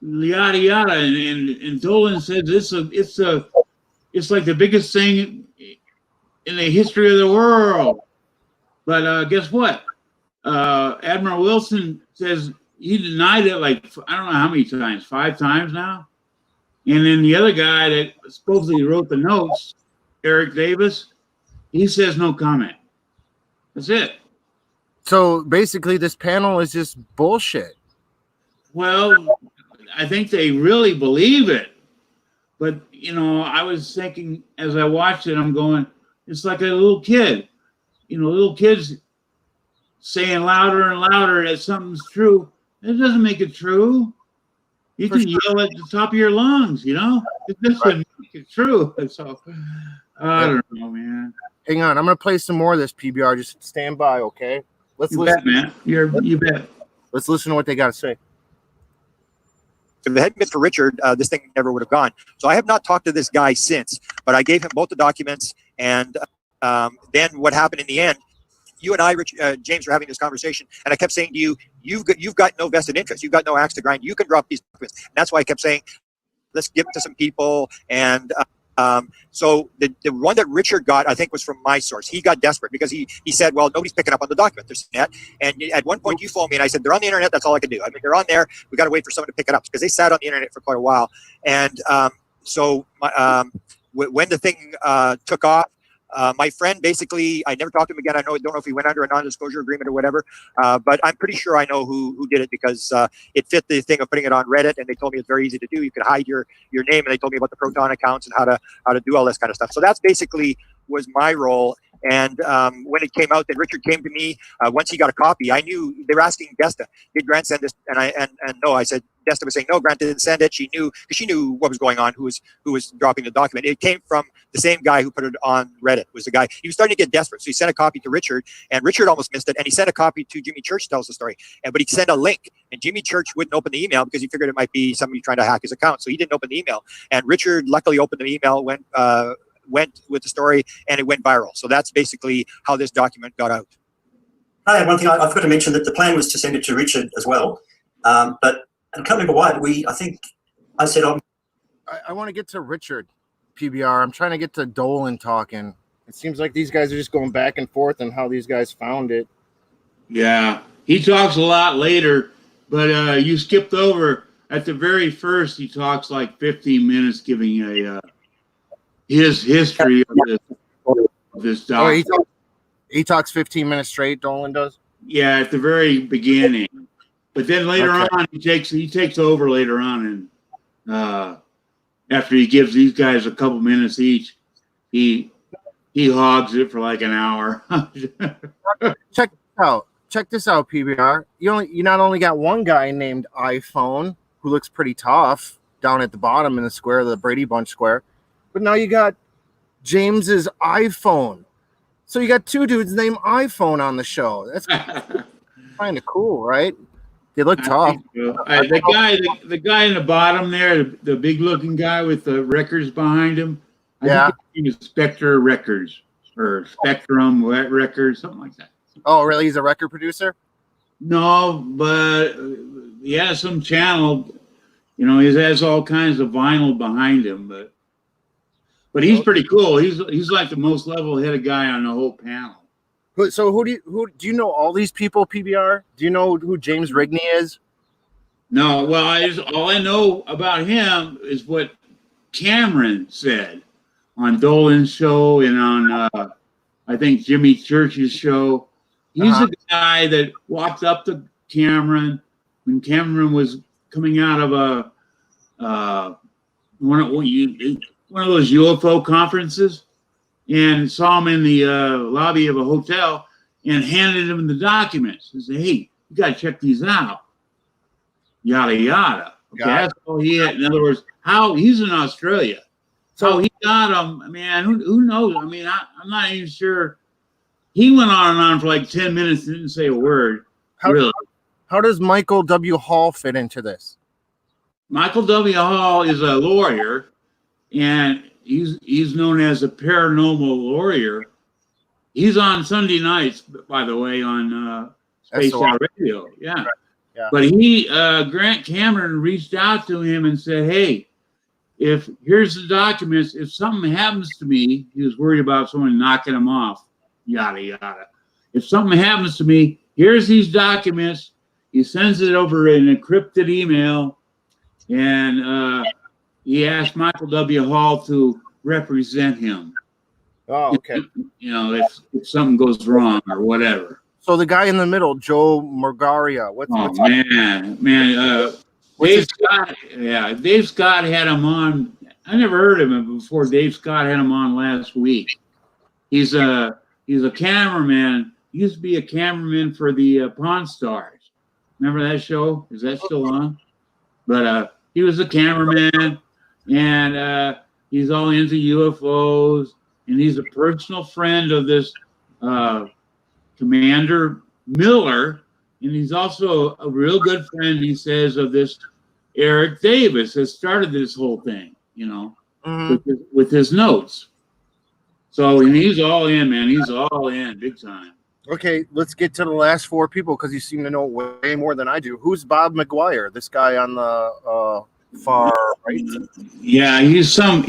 yada yada, and Dolan says it's like the biggest thing in the history of the world. But guess what? Admiral Wilson says he denied it like I don't know how many times, 5 times now. And then the other guy that supposedly wrote the notes, Eric Davis, he says no comment. That's it. So basically, this panel is just bullshit. Well, I think they really believe it. But, you know, I was thinking as I watched it, I'm going, it's like a little kid. You know, little kids saying louder and louder that something's true. It doesn't make it true. You can yell at the top of your lungs, you know? It doesn't make it true. So, I don't know, man. Hang on. I'm going to play some more of this PBR. Just stand by, okay? Let's You listen. bet, man. You bet. Let's listen to what they got to say. If it hadn't been for Richard, this thing never would have gone. So I have not talked to this guy since, but I gave him both the documents. And then what happened in the end, you and I, James, were having this conversation, and I kept saying to you, you've got no vested interest. You've got no axe to grind. You can drop these documents. And that's why I kept saying, let's give it to some people. And so the one that Richard got, I think, was from my source. He got desperate because he said, well, nobody's picking up on the document. There's net. And at one point you phoned me and I said, they're on the internet. That's all I can do. I mean, they're on there. We got to wait for someone to pick it up because they sat on the internet for quite a while. And when the thing took off, my friend, basically, I never talked to him again. I don't know if he went under a non-disclosure agreement or whatever, but I'm pretty sure I know who did it because it fit the thing of putting it on Reddit, and they told me it's very easy to do. You could hide your name, and they told me about the Proton accounts and how to do all this kind of stuff. So that's basically was my role. And when it came out that Richard came to me, once he got a copy, I knew they were asking Desta, did Grant send this? And no, I said, Desta was saying, no, Grant didn't send it. She knew, because she knew what was going on, who was dropping the document. It came from the same guy who put it on Reddit, was the guy. He was starting to get desperate. So he sent a copy to Richard, and Richard almost missed it. And he sent a copy to Jimmy Church, tells the story. But he sent a link, and Jimmy Church wouldn't open the email because he figured it might be somebody trying to hack his account. So he didn't open the email. And Richard luckily opened the email, went with the story, and it went viral. So that's basically how this document got out. I had one thing I forgot to mention, that the plan was to send it to Richard as well, but I can't remember why. I think I said I want to get to Richard, PBR. I'm trying to get to Dolan talking. It seems like these guys are just going back and forth on how these guys found it. Yeah, he talks a lot later, but you skipped over at the very first. He talks like 15 minutes, giving his history of this document. Oh, he talks 15 minutes straight. Dolan does. Yeah, at the very beginning, but then later on he takes over later on, and after he gives these guys a couple minutes each, he hogs it for like an hour. Check this out, PBR. You not only got one guy named iPhone who looks pretty tough down at the bottom in the square, the Brady Bunch square, but now you got James's iPhone. So you got two dudes named iPhone on the show. That's kind of cool, right? They look tough. The guy in the bottom there, the big looking guy with the records behind him. I think his name is Spectre Records or Spectrum Records, something like that. Oh, really? He's a record producer? No, but he has some channel. You know, he has all kinds of vinyl behind him, but he's pretty cool. He's like the most level-headed guy on the whole panel. So who do you know all these people, PBR? Do you know who James Rigney is? No, well, all I know about him is what Cameron said on Dolan's show and on I think Jimmy Church's show. He's the guy that walked up to Cameron when Cameron was coming out of one of those UFO conferences, and saw him in the lobby of a hotel and handed him the documents and said, "Hey, you got to check these out." Yada yada. Okay, that's all he had. In other words, how he's in Australia. So he got them, man. Who knows? I mean, I'm not even sure. He went on and on for like 10 minutes and didn't say a word. Really? How does Michael W. Hall fit into this? Michael W. Hall is a lawyer, and he's known as a paranormal lawyer. He's on Sunday nights, by the way, on Space Out Radio. Yeah. Right. Yeah. But Grant Cameron reached out to him and said, "Hey, here's the documents. If something happens to me," he was worried about someone knocking him off, yada, yada. "If something happens to me, here's these documents." He sends it over in an encrypted email, and he asked Michael W. Hall to represent him. Oh, okay. You know, if something goes wrong or whatever. So the guy in the middle, Joe Margaria. Man. Dave Scott. Yeah, Dave Scott had him on. I never heard of him before. Dave Scott had him on last week. He's a cameraman. He used to be a cameraman for the Pawn Stars. Remember that show? Is that still on? But he was a cameraman, and he's all into UFOs, and he's a personal friend of this Commander Miller, and he's also a real good friend, he says, of this Eric Davis that started this whole thing, you know, with his notes. So, and he's all in, man. He's all in big time. Okay, let's get to the last four people because you seem to know way more than I do. Who's Bob McGuire? This guy on the far right? Yeah, he's an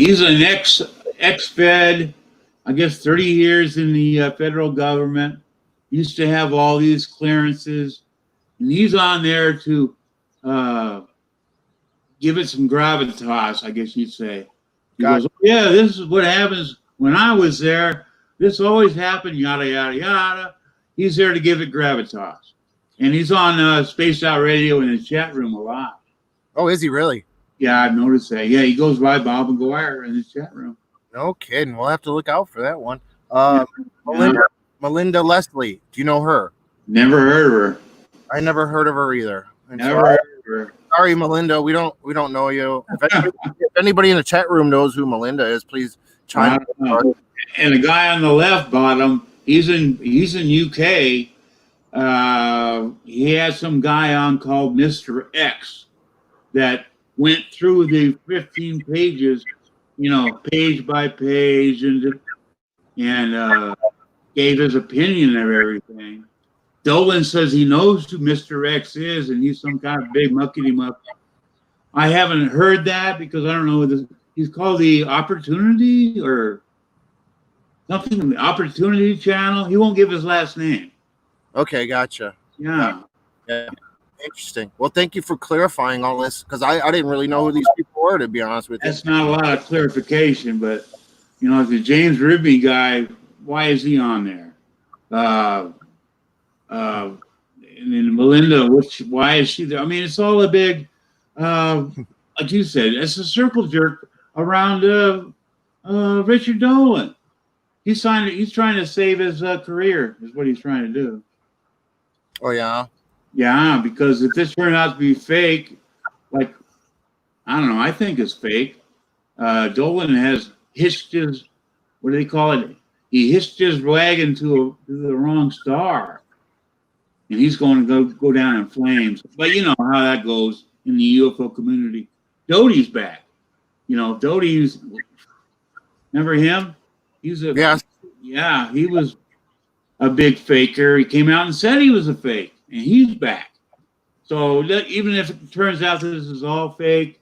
ex-Fed, I guess 30 years in the federal government. Used to have all these clearances, and he's on there to give it some gravitas, I guess you'd say. He goes, oh, yeah, this is what happens when I was there. This always happened, yada, yada, yada. He's there to give it gravitas. And he's on Spaced Out Radio in his chat room a lot. Oh, is he really? Yeah, I've noticed that. Yeah, he goes by Bob McGuire in his chat room. No kidding. We'll have to look out for that one. Melinda Leslie. Do you know her? Never heard of her. I never heard of her either. Never heard of her. Sorry, Melinda. We don't know you. If anybody in the chat room knows who Melinda is, please chime in. And the guy on the left bottom, he's in UK. He had some guy on called Mr. X that went through the 15 pages, you know, page by page, and gave his opinion of everything. Dolan says he knows who Mr. X is, and he's some kind of big muckety-muck. I haven't heard that because I don't know. He's called the Opportunity or something, the Opportunity Channel. He won't give his last name. Okay, gotcha. Yeah. Interesting. Well, thank you for clarifying all this because I didn't really know who these people were, to be honest with you. That's not a lot of clarification, but, you know, the James Ribby guy, why is he on there? And then Melinda, why is she there? I mean, it's all a big, like you said, it's a circle jerk around Richard Dolan. He's trying to save his career, is what he's trying to do. Oh, yeah? Yeah, because if this turned out to be fake, like, I don't know, I think it's fake. Dolan has hitched his, what do they call it? He hitched his wagon to the wrong star. And he's going to go down in flames. But you know how that goes in the UFO community. Doty's back. You know, Doty's, remember him? He's a, yeah, he was a big faker. He came out and said he was a fake, and he's back. So even if it turns out that this is all fake,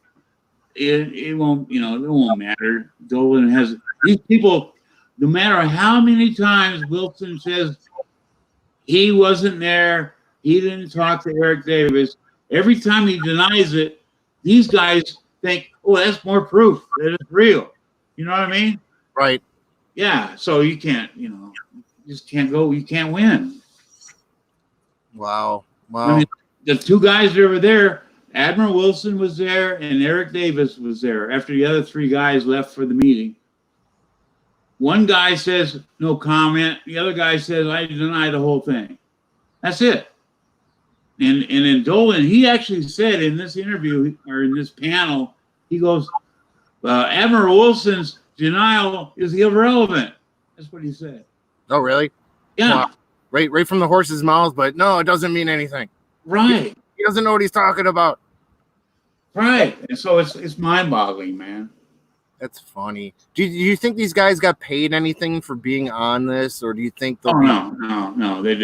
it won't, you know, it won't matter. Dolan has, these people, no matter how many times Wilson says he wasn't there, he didn't talk to Eric Davis, every time he denies it, these guys think, oh, that's more proof that it's real. You know what I mean? Right. Yeah, so you can't, you know, you just can't go, you can't win. Wow. I mean, the two guys that were there, Adm Wilson was there and Eric Davis was there after the other three guys left for the meeting. One guy says no comment. The other guy says I deny the whole thing. That's it. And then Dolan, he actually said in this interview or in this panel, he goes, Admiral Wilson's denial is irrelevant. That's what he said. Oh, really? Yeah. Wow. Right from the horse's mouth, but no, it doesn't mean anything. Right. He doesn't know what he's talking about. Right. And so it's mind-boggling, man. That's funny. Do you think these guys got paid anything for being on this, or do you think they'll no. They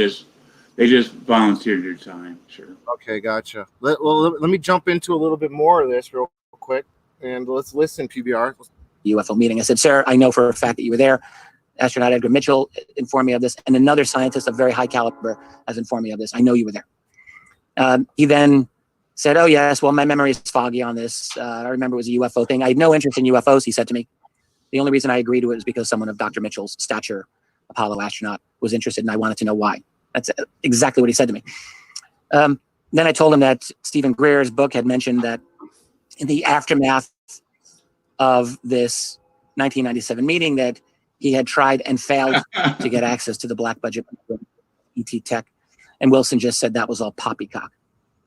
just volunteered their time. Sure. Okay, gotcha. Let me jump into a little bit more of this real quick, and let's listen, PBR. UFO meeting. I said, sir, I know for a fact that you were there. Astronaut Edgar Mitchell informed me of this, and another scientist of very high caliber has informed me of this. I know you were there. He then said, oh, yes, well, my memory is foggy on this. I remember it was a UFO thing. I had no interest in UFOs, he said to me. The only reason I agreed to it was because someone of Dr. Mitchell's stature, Apollo astronaut, was interested, and I wanted to know why. That's exactly what he said to me. Then I told him that Stephen Greer's book had mentioned that in the aftermath of this 1997 meeting that he had tried and failed to get access to the black budget ET Tech. And Wilson just said that was all poppycock.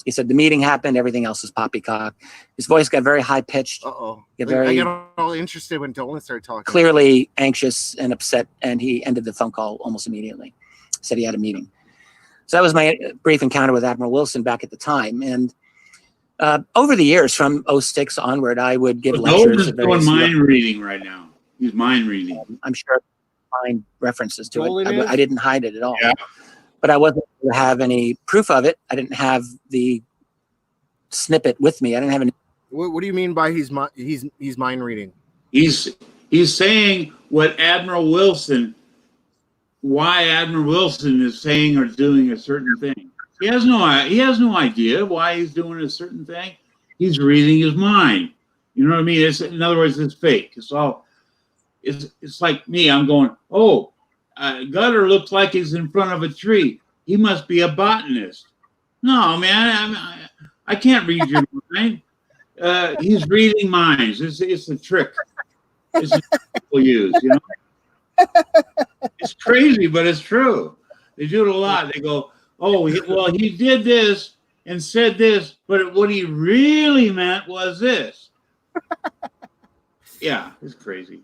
He said the meeting happened, everything else was poppycock. His voice got very high pitched, Uh-oh. Get I very got all interested when Dolan started talking. clearly anxious and upset, and he ended the phone call almost immediately. Said he had a meeting. So that was my brief encounter with Admiral Wilson back at the time. And over the years, from 06 onward, I would give lectures. Dolan is doing mind reading right now. He's mind reading. I'm sure find references to Dolan it. is? I didn't hide it at all. Yeah. But I wasn't able to have any proof of it. I didn't have the snippet with me. I didn't have any. What do you mean by he's mind reading? He's saying what Admiral Wilson, why Admiral Wilson is saying or doing a certain thing. He has no idea why he's doing a certain thing. He's reading his mind. You know what I mean? In other words, it's fake. It's like me. I'm going, oh, Gutter looks like he's in front of a tree. He must be a botanist. No, man, I can't read your mind. He's reading minds. It's a trick. It's a trick people use, you know? It's crazy, but it's true. They do it a lot. They go, oh, he did this and said this, but what he really meant was this. Yeah, it's crazy.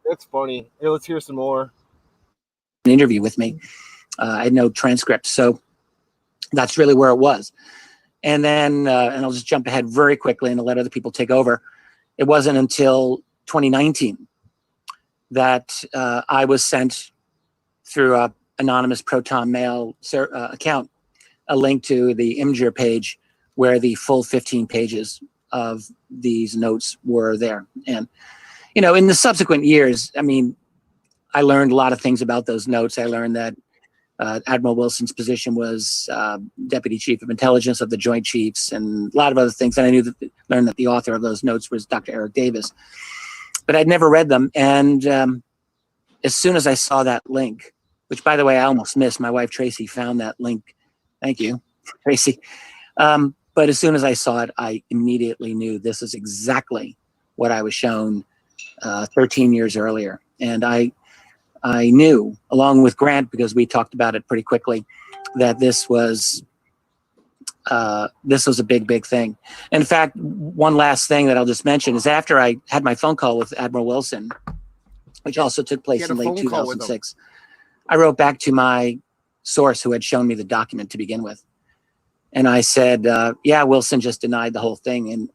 That's funny. Hey, let's hear some more. An interview with me. I had no transcript, so that's really where it was. And then, and I'll just jump ahead very quickly and let other people take over. It wasn't until 2019 that I was sent through a anonymous Proton Mail account a link to the Imgur page where the full 15 pages of these notes were there. And, you know, in the subsequent years, I mean, I learned a lot of things about those notes. I learned that Admiral Wilson's position was Deputy Chief of Intelligence of the Joint Chiefs and a lot of other things. And I learned that the author of those notes was Dr. Eric Davis. But I'd never read them. And as soon as I saw that link, which, by the way, I almost missed. My wife, Tracy, found that link. Thank you, Tracy. But as soon as I saw it, I immediately knew this is exactly what I was shown 13 years earlier. And I knew, along with Grant, because we talked about it pretty quickly, that this was a big, big thing. In fact, one last thing that I'll just mention is after I had my phone call with Admiral Wilson, which also took place in late 2006, I wrote back to my source who had shown me the document to begin with. And I said, yeah, Wilson just denied the whole thing. And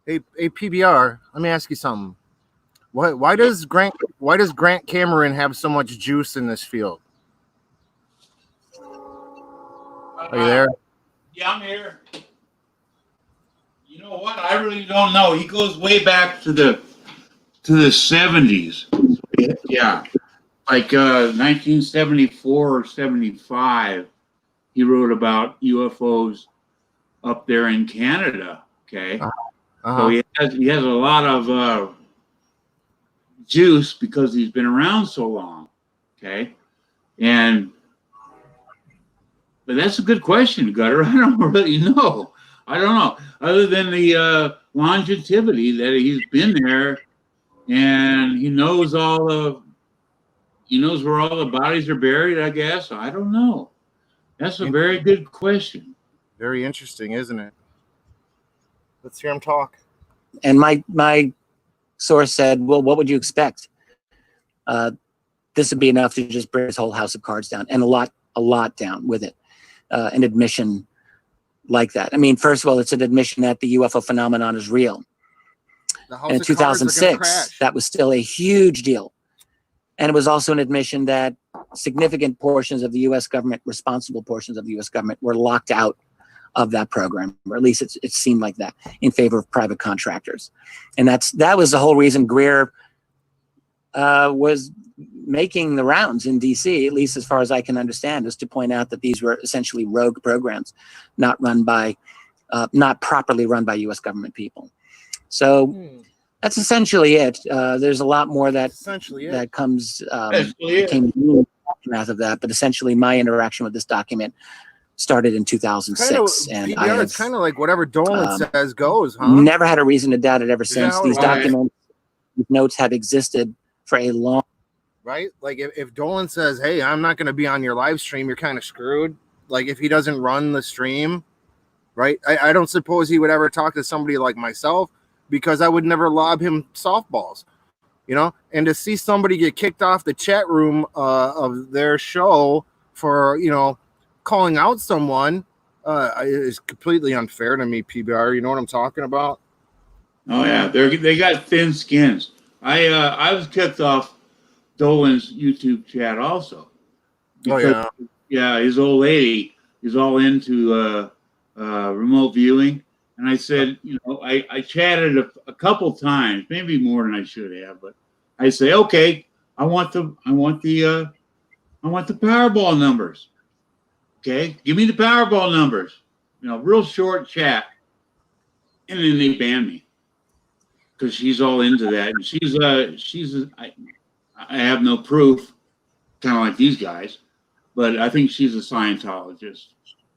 hey, PBR, let me ask you something. Why does Grant Cameron have so much juice in this field? Are you there? Yeah, I'm here. You know what? I really don't know. He goes way back to the 70s. Yeah. Like 1974 or 75, he wrote about UFOs up there in Canada. Okay. So he has a lot of juice because he's been around so long. Okay. But that's a good question, Gutter. I don't really know. I don't know. Other than the longevity that he's been there and he knows where all the bodies are buried, I guess. I don't know. That's a very good question. Very interesting, isn't it? Let's hear him talk. And my source said, well, what would you expect? This would be enough to just bring his whole house of cards down, and a lot down with it. An admission like that. I mean, first of all, it's an admission that the UFO phenomenon is real. And in 2006, that was still a huge deal. And it was also an admission that significant portions of the U.S. government, responsible portions of the U.S. government, were locked out of that program, or at least it seemed like that, in favor of private contractors. And that was the whole reason Greer was making the rounds in D.C., at least as far as I can understand, is to point out that these were essentially rogue programs, not properly run by U.S. government people. So that's essentially it. There's a lot more that comes came in the aftermath of that, but essentially my interaction with this document started in 2006, and it's kind of like whatever Dolan says goes, huh? Never had a reason to doubt it ever since. These documents, these notes have existed for a long. Right? Like if Dolan says, "Hey, I'm not going to be on your live stream," you're kind of screwed. Like if he doesn't run the stream, right? I don't suppose he would ever talk to somebody like myself because I would never lob him softballs, you know. And to see somebody get kicked off the chat room of their show for, you know, calling out someone is completely unfair to me, PBR. You know what I'm talking about? Oh yeah, they got thin skins. I was kicked off Dolan's YouTube chat also. Because, yeah, his old lady is all into remote viewing, and I said, you know, I chatted a couple times, maybe more than I should have, but I say, okay, I want the Powerball numbers. Okay, give me the Powerball numbers. You know, real short chat, and then they ban me because she's all into that, and I have no proof, kind of like these guys, but I think she's a Scientologist,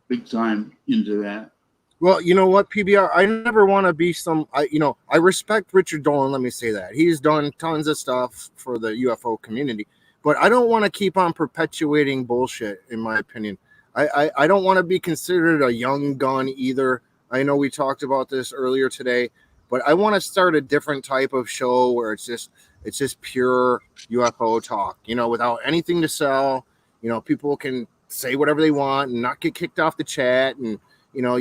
big time into that. Well, you know what, PBR, I never want to be I respect Richard Dolan. Let me say that he's done tons of stuff for the UFO community, but I don't want to keep on perpetuating bullshit. In my opinion, I don't want to be considered a young gun either. I know we talked about this earlier today, but I want to start a different type of show where it's just pure UFO talk, you know, without anything to sell. You know, people can say whatever they want and not get kicked off the chat. And, you know,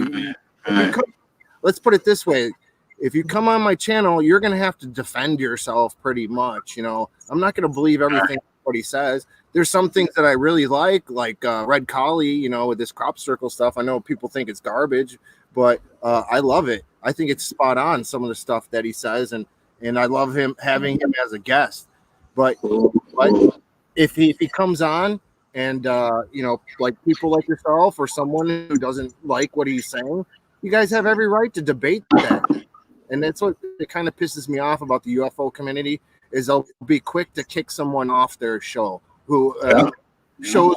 let's put it this way. If you come on my channel, you're going to have to defend yourself pretty much. You know, I'm not going to believe everything what he says. There's some things that I really like Red Collie, you know, with this crop circle stuff. I know people think it's garbage, but I love it. I think it's spot on, some of the stuff that he says, and I love having him as a guest. But if he comes on and you know, like people like yourself or someone who doesn't like what he's saying, you guys have every right to debate that. And that's what it kind of pisses me off about the UFO community, is they'll be quick to kick someone off their show who shows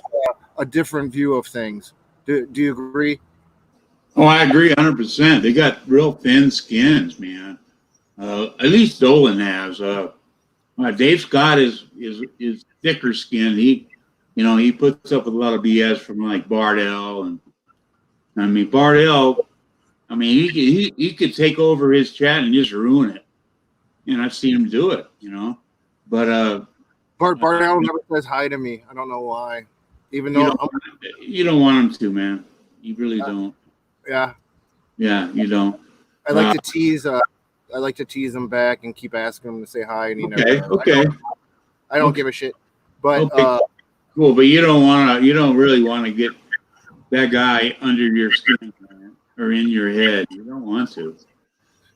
a different view of things. Do you agree? Oh, I agree 100%. They got real thin skins, man. At least Dolan has. Dave Scott is thicker skinned. He puts up with a lot of BS from like Bardell, and I mean Bardell. I mean he could take over his chat and just ruin it, and I've seen him do it. You know, but Bardell never says hi to me. I don't know why. Even though you don't want him to, man. You really don't. Yeah, you don't. I like to tease. I like to tease him back and keep asking him to say hi, and he never. Okay. I don't give a shit. But cool. But you don't really want to get that guy under your skin, man, or in your head. You don't want to.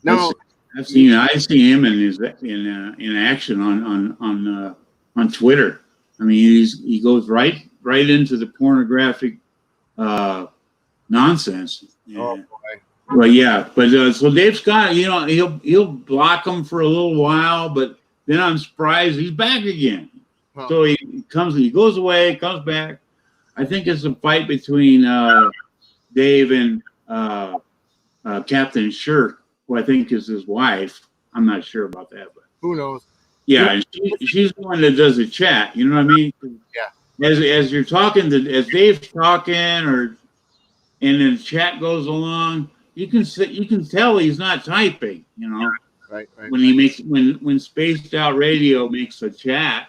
No, I've seen him in action on Twitter. I mean, he goes right into the pornographic nonsense. Yeah. Oh boy. Well, yeah, but so Dave Scott, you know, he'll block him for a little while, but then I'm surprised he's back again. Huh. So he goes away, comes back. I think it's a fight between Dave and Captain Shirk, who I think is his wife. I'm not sure about that, but who knows? Yeah, and she's the one that does the chat. You know what I mean? Yeah. As you're talking, as Dave's talking, and then the chat goes along, you can tell he's not typing. You know, right. When he makes when Spaced Out Radio makes a chat,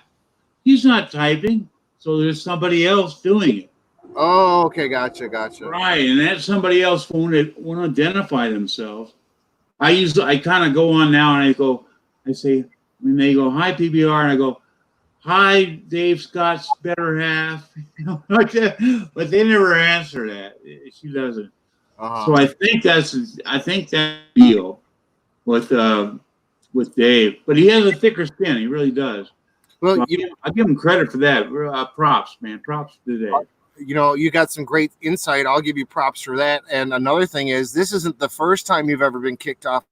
he's not typing. So there's somebody else doing it. Oh, okay, gotcha. Right, and that somebody else won't identify themselves. I kind of go on now and I say, when they go, hi PBR, and I go, hi Dave Scott's better half, you know, like that. But they never answer that. She doesn't. Uh-huh. So I think that deal with Dave, but he has a thicker skin. He really does. Well, so I give him credit for that. Props, man. Props to Dave. You know, you got some great insight. I'll give you props for that. And another thing is, this isn't the first time you've ever been kicked off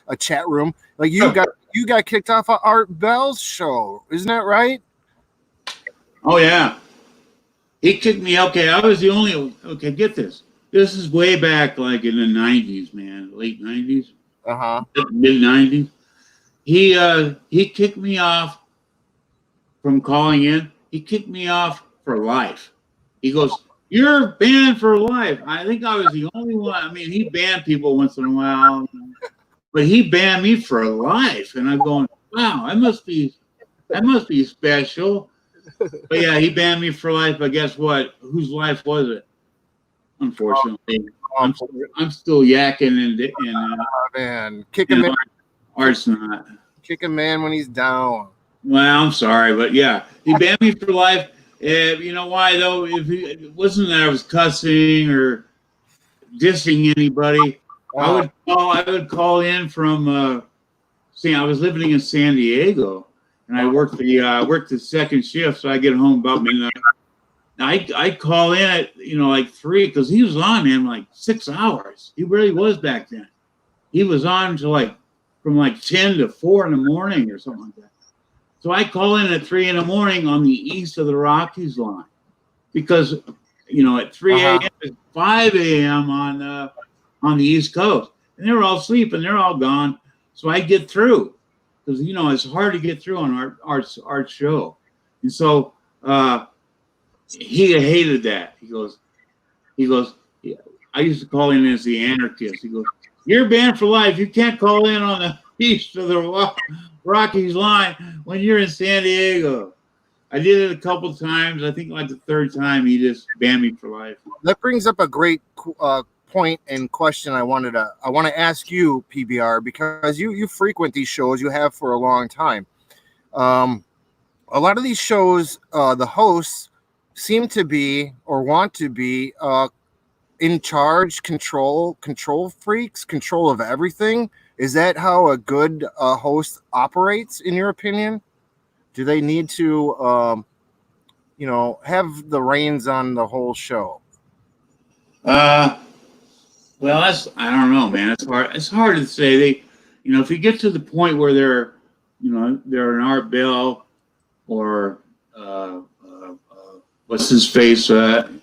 a chat room. Like you got kicked off of Art Bell's show, isn't that right? Oh yeah, he kicked me. Okay, I was the only. Okay, get this. This is way back, like in the '90s, man, late '90s, mid '90s. He kicked me off from calling in. He kicked me off for life. He goes, you're banned for life. I think I was the only one. I mean, he banned people once in a while, but he banned me for life. And I'm going, wow, that must be special. But yeah, he banned me for life. But guess what? Whose life was it? Unfortunately, I'm still yakking and man, kick him in. Art's not. Kick a man when he's down. Well, I'm sorry, but yeah, he banned me for life. You know why though? It wasn't that I was cussing or dissing anybody. I would call in from. I was living in San Diego, and I worked the second shift, so I get home about midnight. I call in at like 3 because he was on, man, like 6 hours. He really was back then. He was on to from 10 to 4 in the morning or something like that. So I call in at 3 in the morning on the east of the Rockies line because at 3 a.m. it's 5 a.m. on the East Coast, and they're all sleeping, they're all gone. So I get through because it's hard to get through on our show, and so he hated that. He goes. Yeah, I used to call him as the anarchist. He goes, "You're banned for life. You can't call in on the east of the Rockies line when you're in San Diego." I did it a couple times. I think the third time he just banned me for life. That brings up a great point and question. I want to ask you, PBR, because you frequent these shows. You have for a long time. A lot of these shows, the hosts seem to be or want to be in charge, control freaks, control of everything. Is that how a good host operates, in your opinion? Do they need to, have the reins on the whole show? Well, I don't know, man. It's hard to say. They, if you get to the point where they're an Art Bell or what's his face in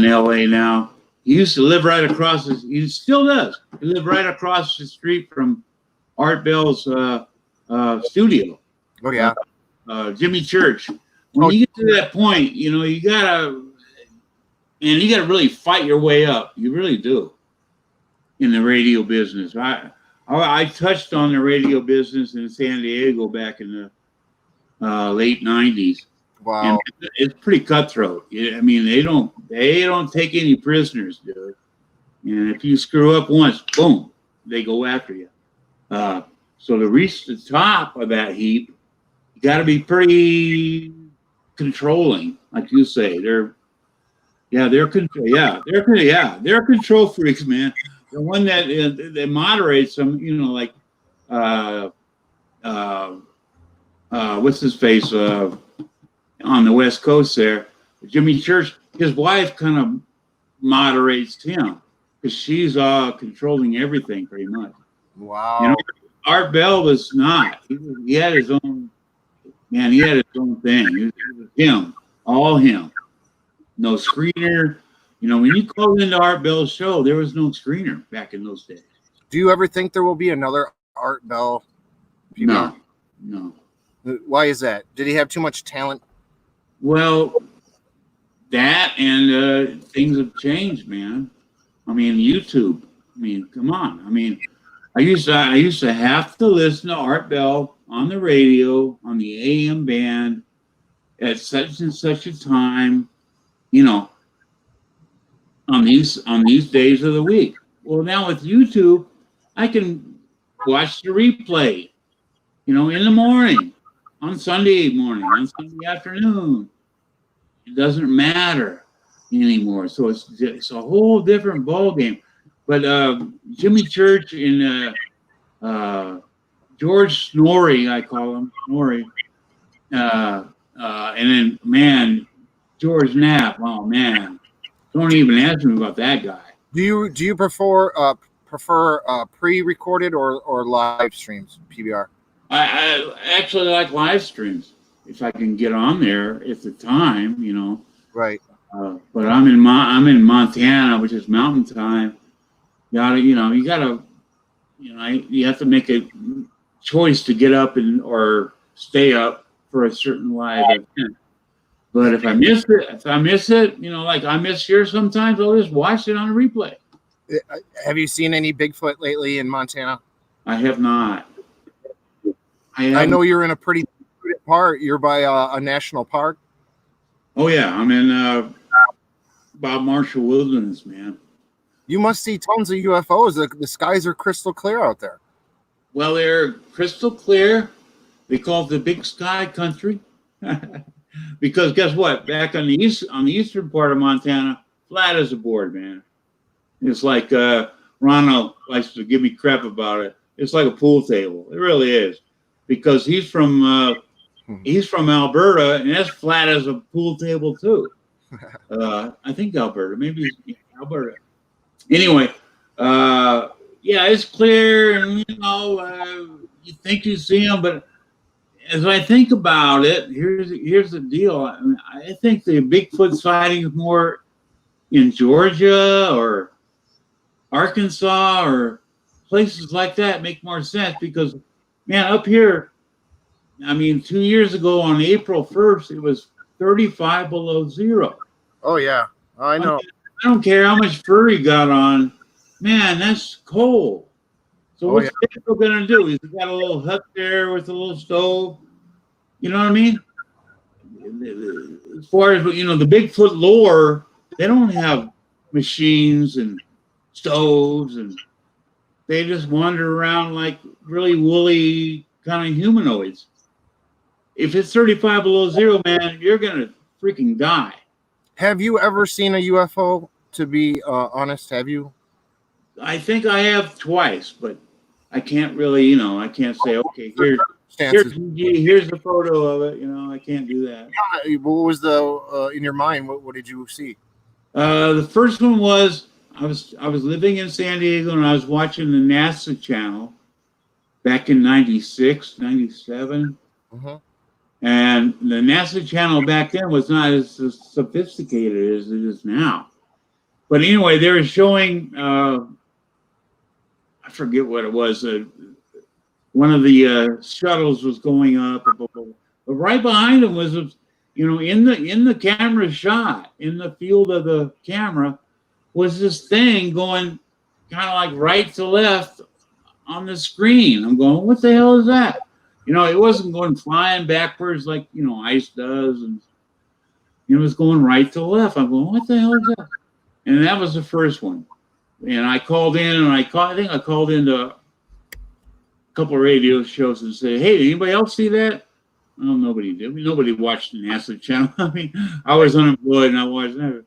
L.A. now. He used to live right across. He still does. He lived right across the street from Art Bell's studio. Oh yeah, Jimmy Church. When you get to that point, you gotta really fight your way up. You really do. In the radio business, I touched on the radio business in San Diego back in the late '90s. Wow, and it's pretty cutthroat. I mean, they don't take any prisoners, dude. And if you screw up once, boom, they go after you. So to reach the top of that heap, you got to be pretty controlling, like you say. They're control freaks, man. The one that moderates them, what's his face on the West Coast there, Jimmy Church. His wife kind of moderates him because she's controlling everything pretty much. Wow. Art Bell was not. He had his own. Man, he had his own thing. It was him, all him. No screener. When you called into Art Bell's show, there was no screener back in those days. Do you ever think there will be another Art Bell? No. Why is that? Did he have too much talent? Well, that and things have changed, man. I mean, YouTube. I mean, come on. I mean, I used to have to listen to Art Bell on the radio on the AM band at such and such a time, on these days of the week. Well, now with YouTube, I can watch the replay, in the morning, on Sunday morning, on Sunday afternoon. It doesn't matter anymore. So it's a whole different ballgame. But Jimmy Church and George Snorri, I call him Snorri, and then man, George Knapp. Oh man, don't even ask me about that guy. Do you prefer pre-recorded or live streams, PBR? I actually like live streams if I can get on there at the time, Right. But I'm in Montana, which is mountain time. You have to make a choice to get up or stay up for a certain live event. But if I miss it, you know, like I miss yours sometimes, I'll just watch it on a replay. Have you seen any Bigfoot lately in Montana? I have not. I know you're in a pretty good part. You're by a national park. Oh yeah, I'm in Bob Marshall Wilderness, man. You must see tons of UFOs. The skies are crystal clear out there. Well, they're crystal clear. They call it the Big Sky Country. Because guess what? Back on the eastern part of Montana, flat as a board, man. It's like Ronald likes to give me crap about it. It's like a pool table. It really is. Because he's from Alberta, and that's flat as a pool table too. I think Alberta, maybe Alberta. Anyway, yeah, it's clear, and you know, you think you see them, but as I think about it, here's the deal. I think the Bigfoot sighting is more in Georgia or Arkansas or places like that make more sense because, man, up here, I mean, 2 years ago on April 1st, it was 35 below zero. Oh yeah, I know. I don't care how much fur he got on, man, that's cold. So what's Bigfoot gonna do? He's got a little hut there with a little stove. You know what I mean? As far as, you know, the Bigfoot lore, they don't have machines and stoves, and they just wander around like really woolly kind of humanoids. If it's 35 below zero, man, you're gonna freaking die. Have you ever seen a UFO? To be honest, have you? I think I have twice, but I can't really, you know, I can't say, okay, here's the photo of it. You know, I can't do that. What was the in your mind? What did you see? The first one was I was living in San Diego and I was watching the NASA channel back in 96, 97. Uh-huh. And the NASA channel back then was not as sophisticated as it is now. But anyway, they were showing, I forget what it was. One of the shuttles was going up, but right behind them was, you know, in the camera shot, in the field of the camera, was this thing going kind of like right to left on the screen. I'm going, what the hell is that? You know, it wasn't going flying backwards like, you know, ice does, and it was going right to left. I'm going, what the hell is that? And that was the first one. And I called in, and I think I called into a couple of radio shows and said, hey, did anybody else see that? Oh, nobody did. Nobody watched the NASA channel. I mean, I was unemployed and I watched that.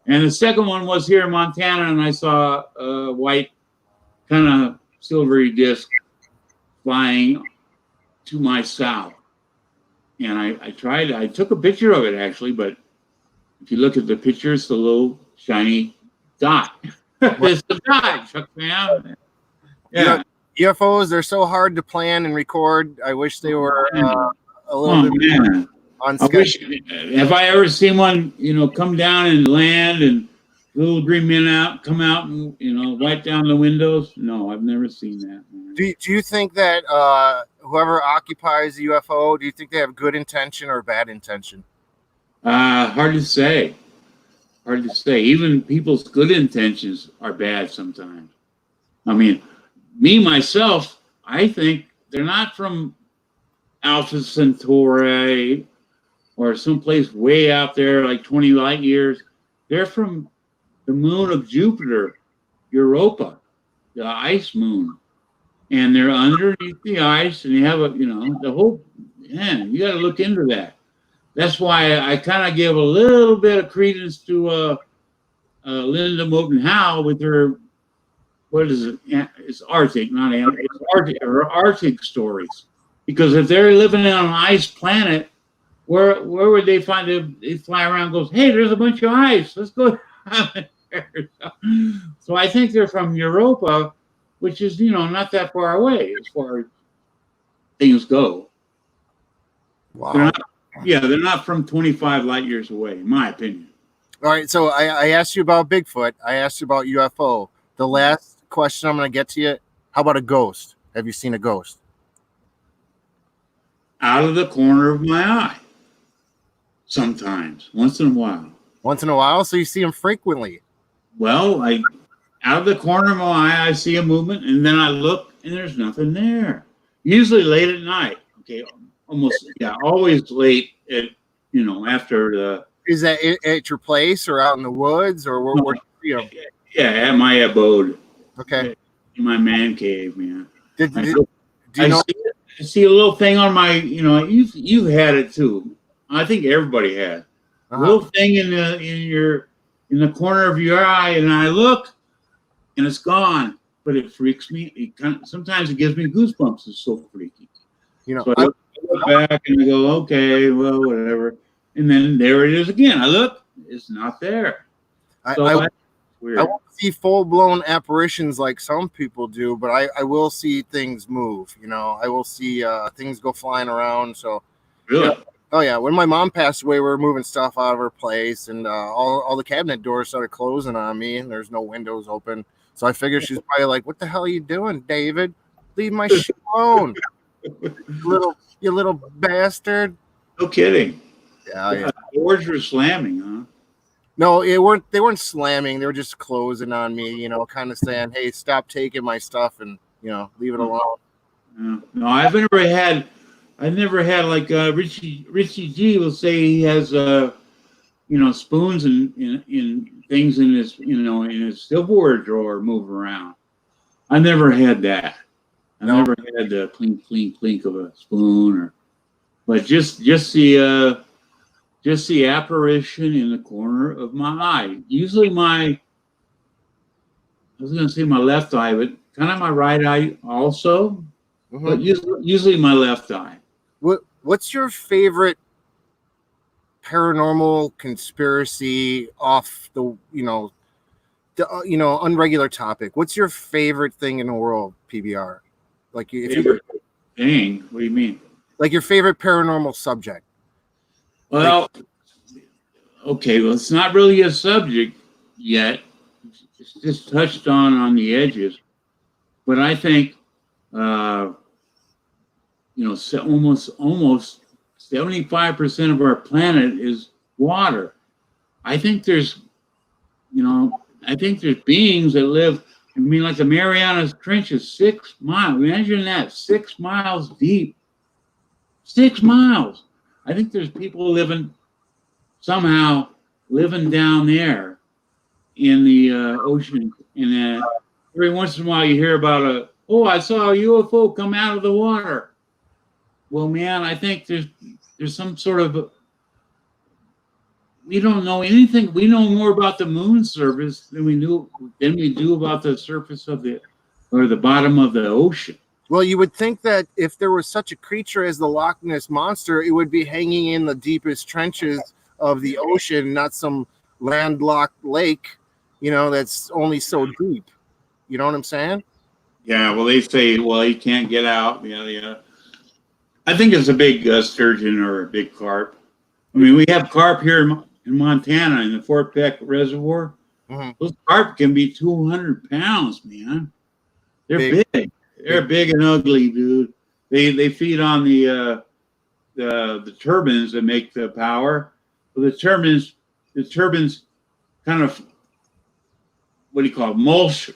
And the second one was here in Montana, and I saw a white kind of silvery disc flying to my south. And I took a picture of it actually, but if you look at the picture, it's the little shiny dot. It's the dot, Chuck, man. Yeah. UFOs, they're so hard to plan and record. I wish they were a little bit more on schedule. Have I ever seen one, you know, come down and land and little green men come out and, you know, wipe down the windows? No, I've never seen that. Do you think that whoever occupies the UFO, do you think they have good intention or bad intention? Hard to say. Hard to say. Even people's good intentions are bad sometimes. I mean, me, myself, I think they're not from Alpha Centauri or someplace way out there like 20 light years. They're from the moon of Jupiter, Europa, the ice moon. And they're underneath the ice, and you have a, you know, the whole, man, you got to look into that. That's why I kind of give a little bit of credence to Linda Moulton Howe with her, what is it? It's Arctic, not Antarctic. It's Arctic, or Arctic stories. Because if they're living on an ice planet, where would they find it? They fly around and goes, hey, there's a bunch of ice. Let's go. So I think they're from Europa, which is, you know, not that far away as far as things go. Wow. They're not from 25 light years away, in my opinion. All right, so I asked you about Bigfoot. I asked you about UFO. The last question I'm going to get to you, how about a ghost? Have you seen a ghost? Out of the corner of my eye. Sometimes, once in a while. Once in a while, so you see them frequently. Well, out of the corner of my eye, I see a movement, and then I look, and there's nothing there. Usually late at night. Okay, always late at after the. Is that at your place or out in the woods or where you know? Yeah, at my abode. Okay. In my man cave, man. Do you know? I see a little thing on my. You've had it too. I think everybody had a little thing in the corner of your eye, and I look, and it's gone. But it freaks me. Sometimes it gives me goosebumps. It's so freaky. So I look back and I go, okay, well, whatever. And then there it is again. I look, it's not there. I won't see full-blown apparitions like some people do, but I will see things move. I will see things go flying around. So, really? Oh yeah. When my mom passed away, we were moving stuff out of her place, and all the cabinet doors started closing on me, and there's no windows open. So I figured she's probably like, "What the hell are you doing, David? Leave my shit alone, you little bastard." No kidding. Yeah. Doors were slamming, huh? No, they weren't slamming. They were just closing on me, kind of saying, "Hey, stop taking my stuff and leave it alone." Yeah. No, I've never had like Richie G will say he has spoons and in things in his in his silverware drawer move around. I never had that. I never had the clink of a spoon but just the apparition in the corner of my eye. Usually I was going to say my left eye, but kind of my right eye also. Mm-hmm. But usually my left eye. What's your favorite paranormal conspiracy off the unregular topic? What's your favorite thing in the world, PBR? Like favorite thing? What do you mean? Like your favorite paranormal subject? Well, okay. Well, it's not really a subject yet. It's just touched on the edges. But I think, almost 75% of our planet is water. I think there's beings that live. I mean, like the Marianas Trench is 6 miles. Imagine that, 6 miles deep. 6 miles. I think there's people living down there in the ocean. And every once in a while you hear about I saw a UFO come out of the water. Well, man, I think there's some sort of we don't know anything. We know more about the moon surface than we do about the surface of the bottom of the ocean. Well, you would think that if there was such a creature as the Loch Ness Monster, it would be hanging in the deepest trenches of the ocean, not some landlocked lake, that's only so deep. You know what I'm saying? Yeah, well, they say, he can't get out. Yeah. I think it's a big sturgeon or a big carp. I mean, we have carp here in Montana in the Fort Peck Reservoir. Mm-hmm. Those carp can be 200 pounds, man. They're big. They're big and ugly, dude. They feed on the turbines that make the power. Well, the turbines kind of mulch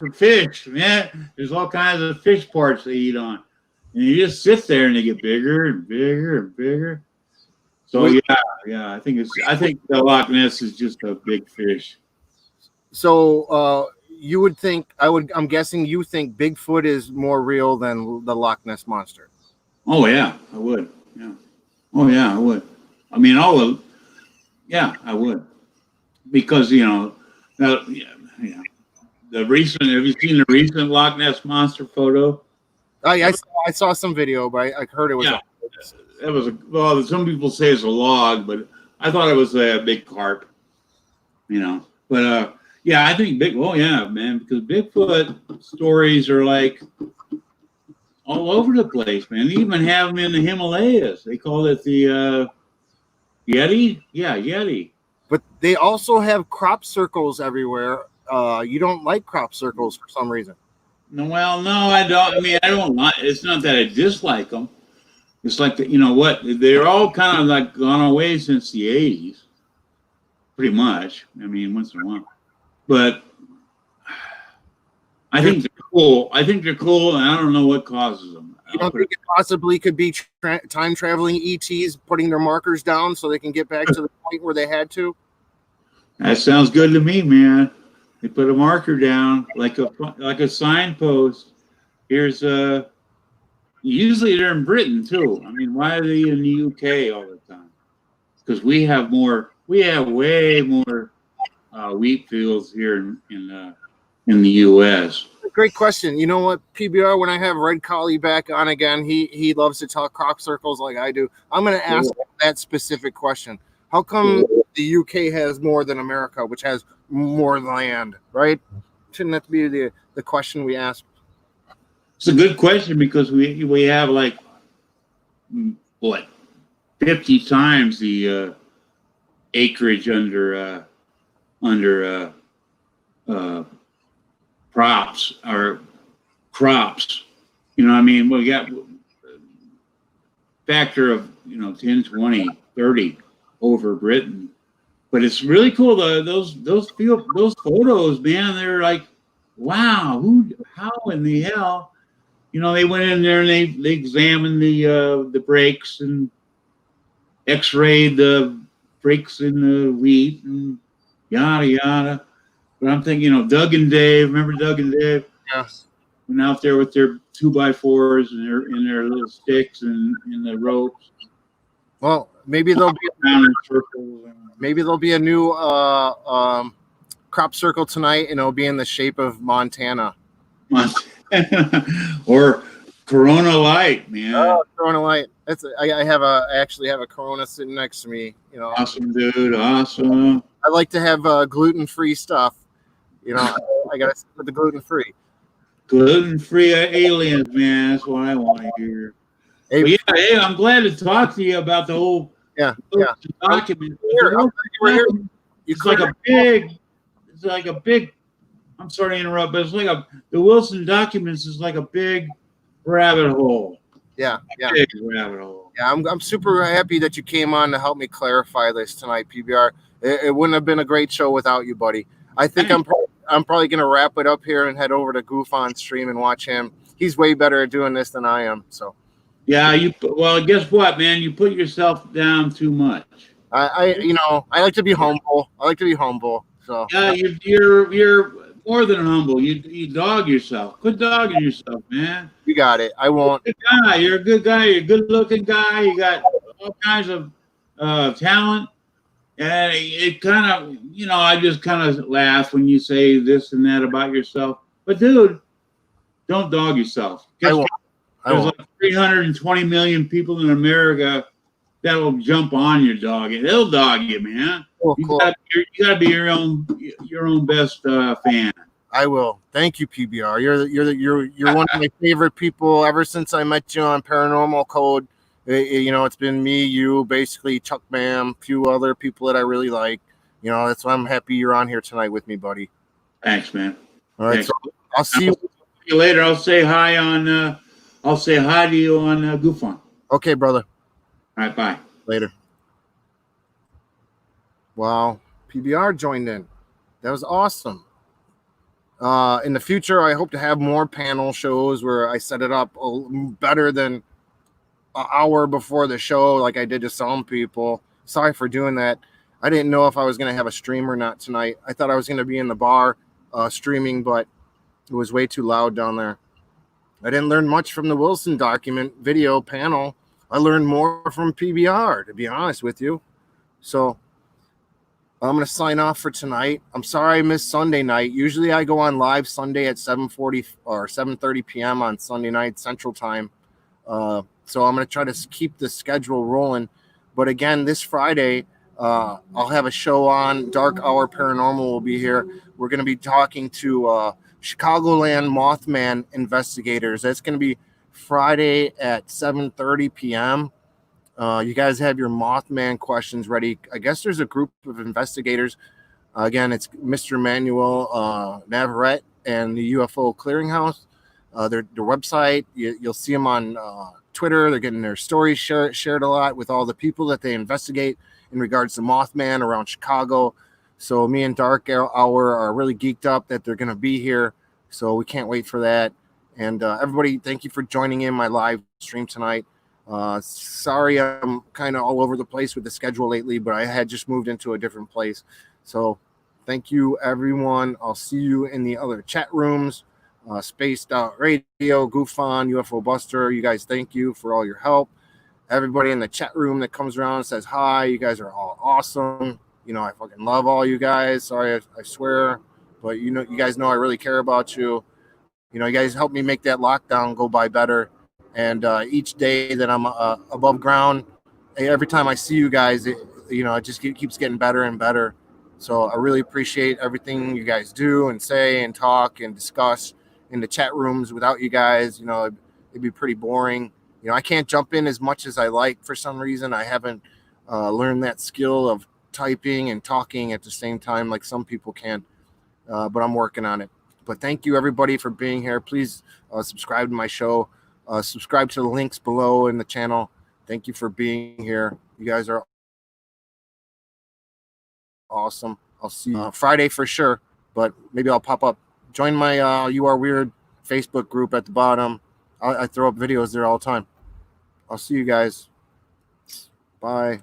the fish, man. There's all kinds of fish parts they eat on, and you just sit there and they get bigger and bigger and bigger. So yeah. I think the Loch Ness is just a big fish. So you would think I'm guessing you think Bigfoot is more real than the Loch Ness Monster. Oh yeah, I would. Yeah. Oh yeah, I would. I mean, I would. Because the recent. Have you seen the recent Loch Ness Monster photo? I saw some video, but I heard it was. Yeah. It was some people say it's a log, but I thought it was a big carp. But yeah, I think man, because Bigfoot stories are like all over the place, man. They even have them in the Himalayas. They call it the Yeti. Yeah, Yeti. But they also have crop circles everywhere. You don't like crop circles for some reason. No, I don't. I mean, I don't like. It's not that I dislike them. It's like, you know what? They're all kind of like gone away since the 80s, pretty much. I mean, once in a while. But I think they're cool. I think they're cool, and I don't know what causes them. You don't think it possibly could be time traveling ETs putting their markers down so they can get back to the point where they had to? That sounds good to me, man. They put a marker down like a signpost. Here's usually they're in Britain too. I mean, why are they in the UK all the time? Because we have way more wheat fields here in the US. Great question. You know what, PBR, when I have Red Collie back on again, he loves to talk crop circles like I do. I'm going to ask that specific question. How come the UK has more than America, which has more land, right? Shouldn't that be the question we ask? It's a good question because we have like, what, 50 times the acreage under crops. You know what I mean? We got factor of 10, 20, 30 over Britain. But it's really cool. Those photos, man, they're like, wow, how in the hell? They went in there and they examined the breaks and x-rayed the breaks in the wheat and yada yada. But I'm thinking, Doug and Dave. Remember Doug and Dave? Yes. Went out there with their 2x4s and their little sticks and the ropes. Well, maybe there'll be a new crop circle tonight, and it'll be in the shape of Montana. Or Corona Light, man. Oh, Corona Light. I actually have a Corona sitting next to me. Awesome, dude. Awesome. I like to have gluten-free stuff. I got to stick with the gluten-free. Gluten-free aliens, man. That's what I want to hear. Hey, I'm glad to talk to you about the whole document. It's like a big. I'm sorry to interrupt, but it's like the Wilson documents is like a big rabbit hole. Yeah. Big rabbit hole. Yeah, I'm super happy that you came on to help me clarify this tonight, PBR. It wouldn't have been a great show without you, buddy. I think I'm probably going to wrap it up here and head over to Goof on stream and watch him. He's way better at doing this than I am. So. Yeah. Well, guess what, man? You put yourself down too much. I like to be humble. So. Yeah, you're more than humble. You dog yourself. Quit dogging yourself, man. You got it. I won't. You're a good guy. You're a good-looking guy. You got all kinds of talent. And it kind of, I just kind of laugh when you say this and that about yourself. But, dude, don't dog yourself. I won't. There's like 320 million people in America that will jump on your dog. They'll dog you, man. Cool. You gotta be your own best fan. I will. Thank you, PBR. You're one of my favorite people ever since I met you on Paranormal Code. It's been me, you, basically Chuck Bam, a few other people that I really like. That's why I'm happy you're on here tonight with me, buddy. Thanks, man. All right, so I'll see you later. I'll say hi to you on Goofon. Okay, brother. All right, bye. Later. Wow, PBR joined in. That was awesome. In the future, I hope to have more panel shows where I set it up better than an hour before the show, like I did to some people. Sorry for doing that. I didn't know if I was going to have a stream or not tonight. I thought I was going to be in the bar streaming, but it was way too loud down there. I didn't learn much from the Wilson document video panel. I learned more from PBR, to be honest with you. So I'm going to sign off for tonight. I'm sorry I missed Sunday night. Usually I go on live Sunday at 7:40 or 7:30 p.m. on Sunday night Central Time. So I'm going to try to keep the schedule rolling. But again, this Friday, I'll have a show on. Dark Hour Paranormal will be here. We're going to be talking to Chicagoland Mothman investigators. That's going to be Friday at 7:30 p.m. You guys have your Mothman questions ready. I guess there's a group of investigators. Again, it's Mr. Manuel Navarrete and the UFO Clearinghouse. Their website, you'll see them on Twitter. They're getting their stories shared a lot with all the people that they investigate in regards to Mothman around Chicago. So me and Dark Hour are really geeked up that they're going to be here. So we can't wait for that. And everybody, thank you for joining in my live stream tonight. Sorry, I'm kind of all over the place with the schedule lately, but I had just moved into a different place. So thank you, everyone. I'll see you in the other chat rooms. Spaced Out Radio, Goofon, UFO Buster. You guys, thank you for all your help. Everybody in the chat room that comes around and says hi. You guys are all awesome. You know, I fucking love all you guys. Sorry, I swear. But you know, you guys know I really care about you. You know, you guys help me make that lockdown go by better. And each day that I'm above ground, every time I see you guys, it just keeps getting better and better. So I really appreciate everything you guys do and say and talk and discuss in the chat rooms. Without you guys, you know, it'd be pretty boring. You know, I can't jump in as much as I like for some reason. I haven't learned that skill of typing and talking at the same time like some people can, but I'm working on it. But thank you, everybody, for being here. Please subscribe to my show. Subscribe to the links below in the channel. Thank you for being here. You guys are awesome. I'll see you Friday for sure, but maybe I'll pop up. Join my You Are Weird Facebook group at the bottom. I throw up videos there all the time. I'll see you guys. Bye.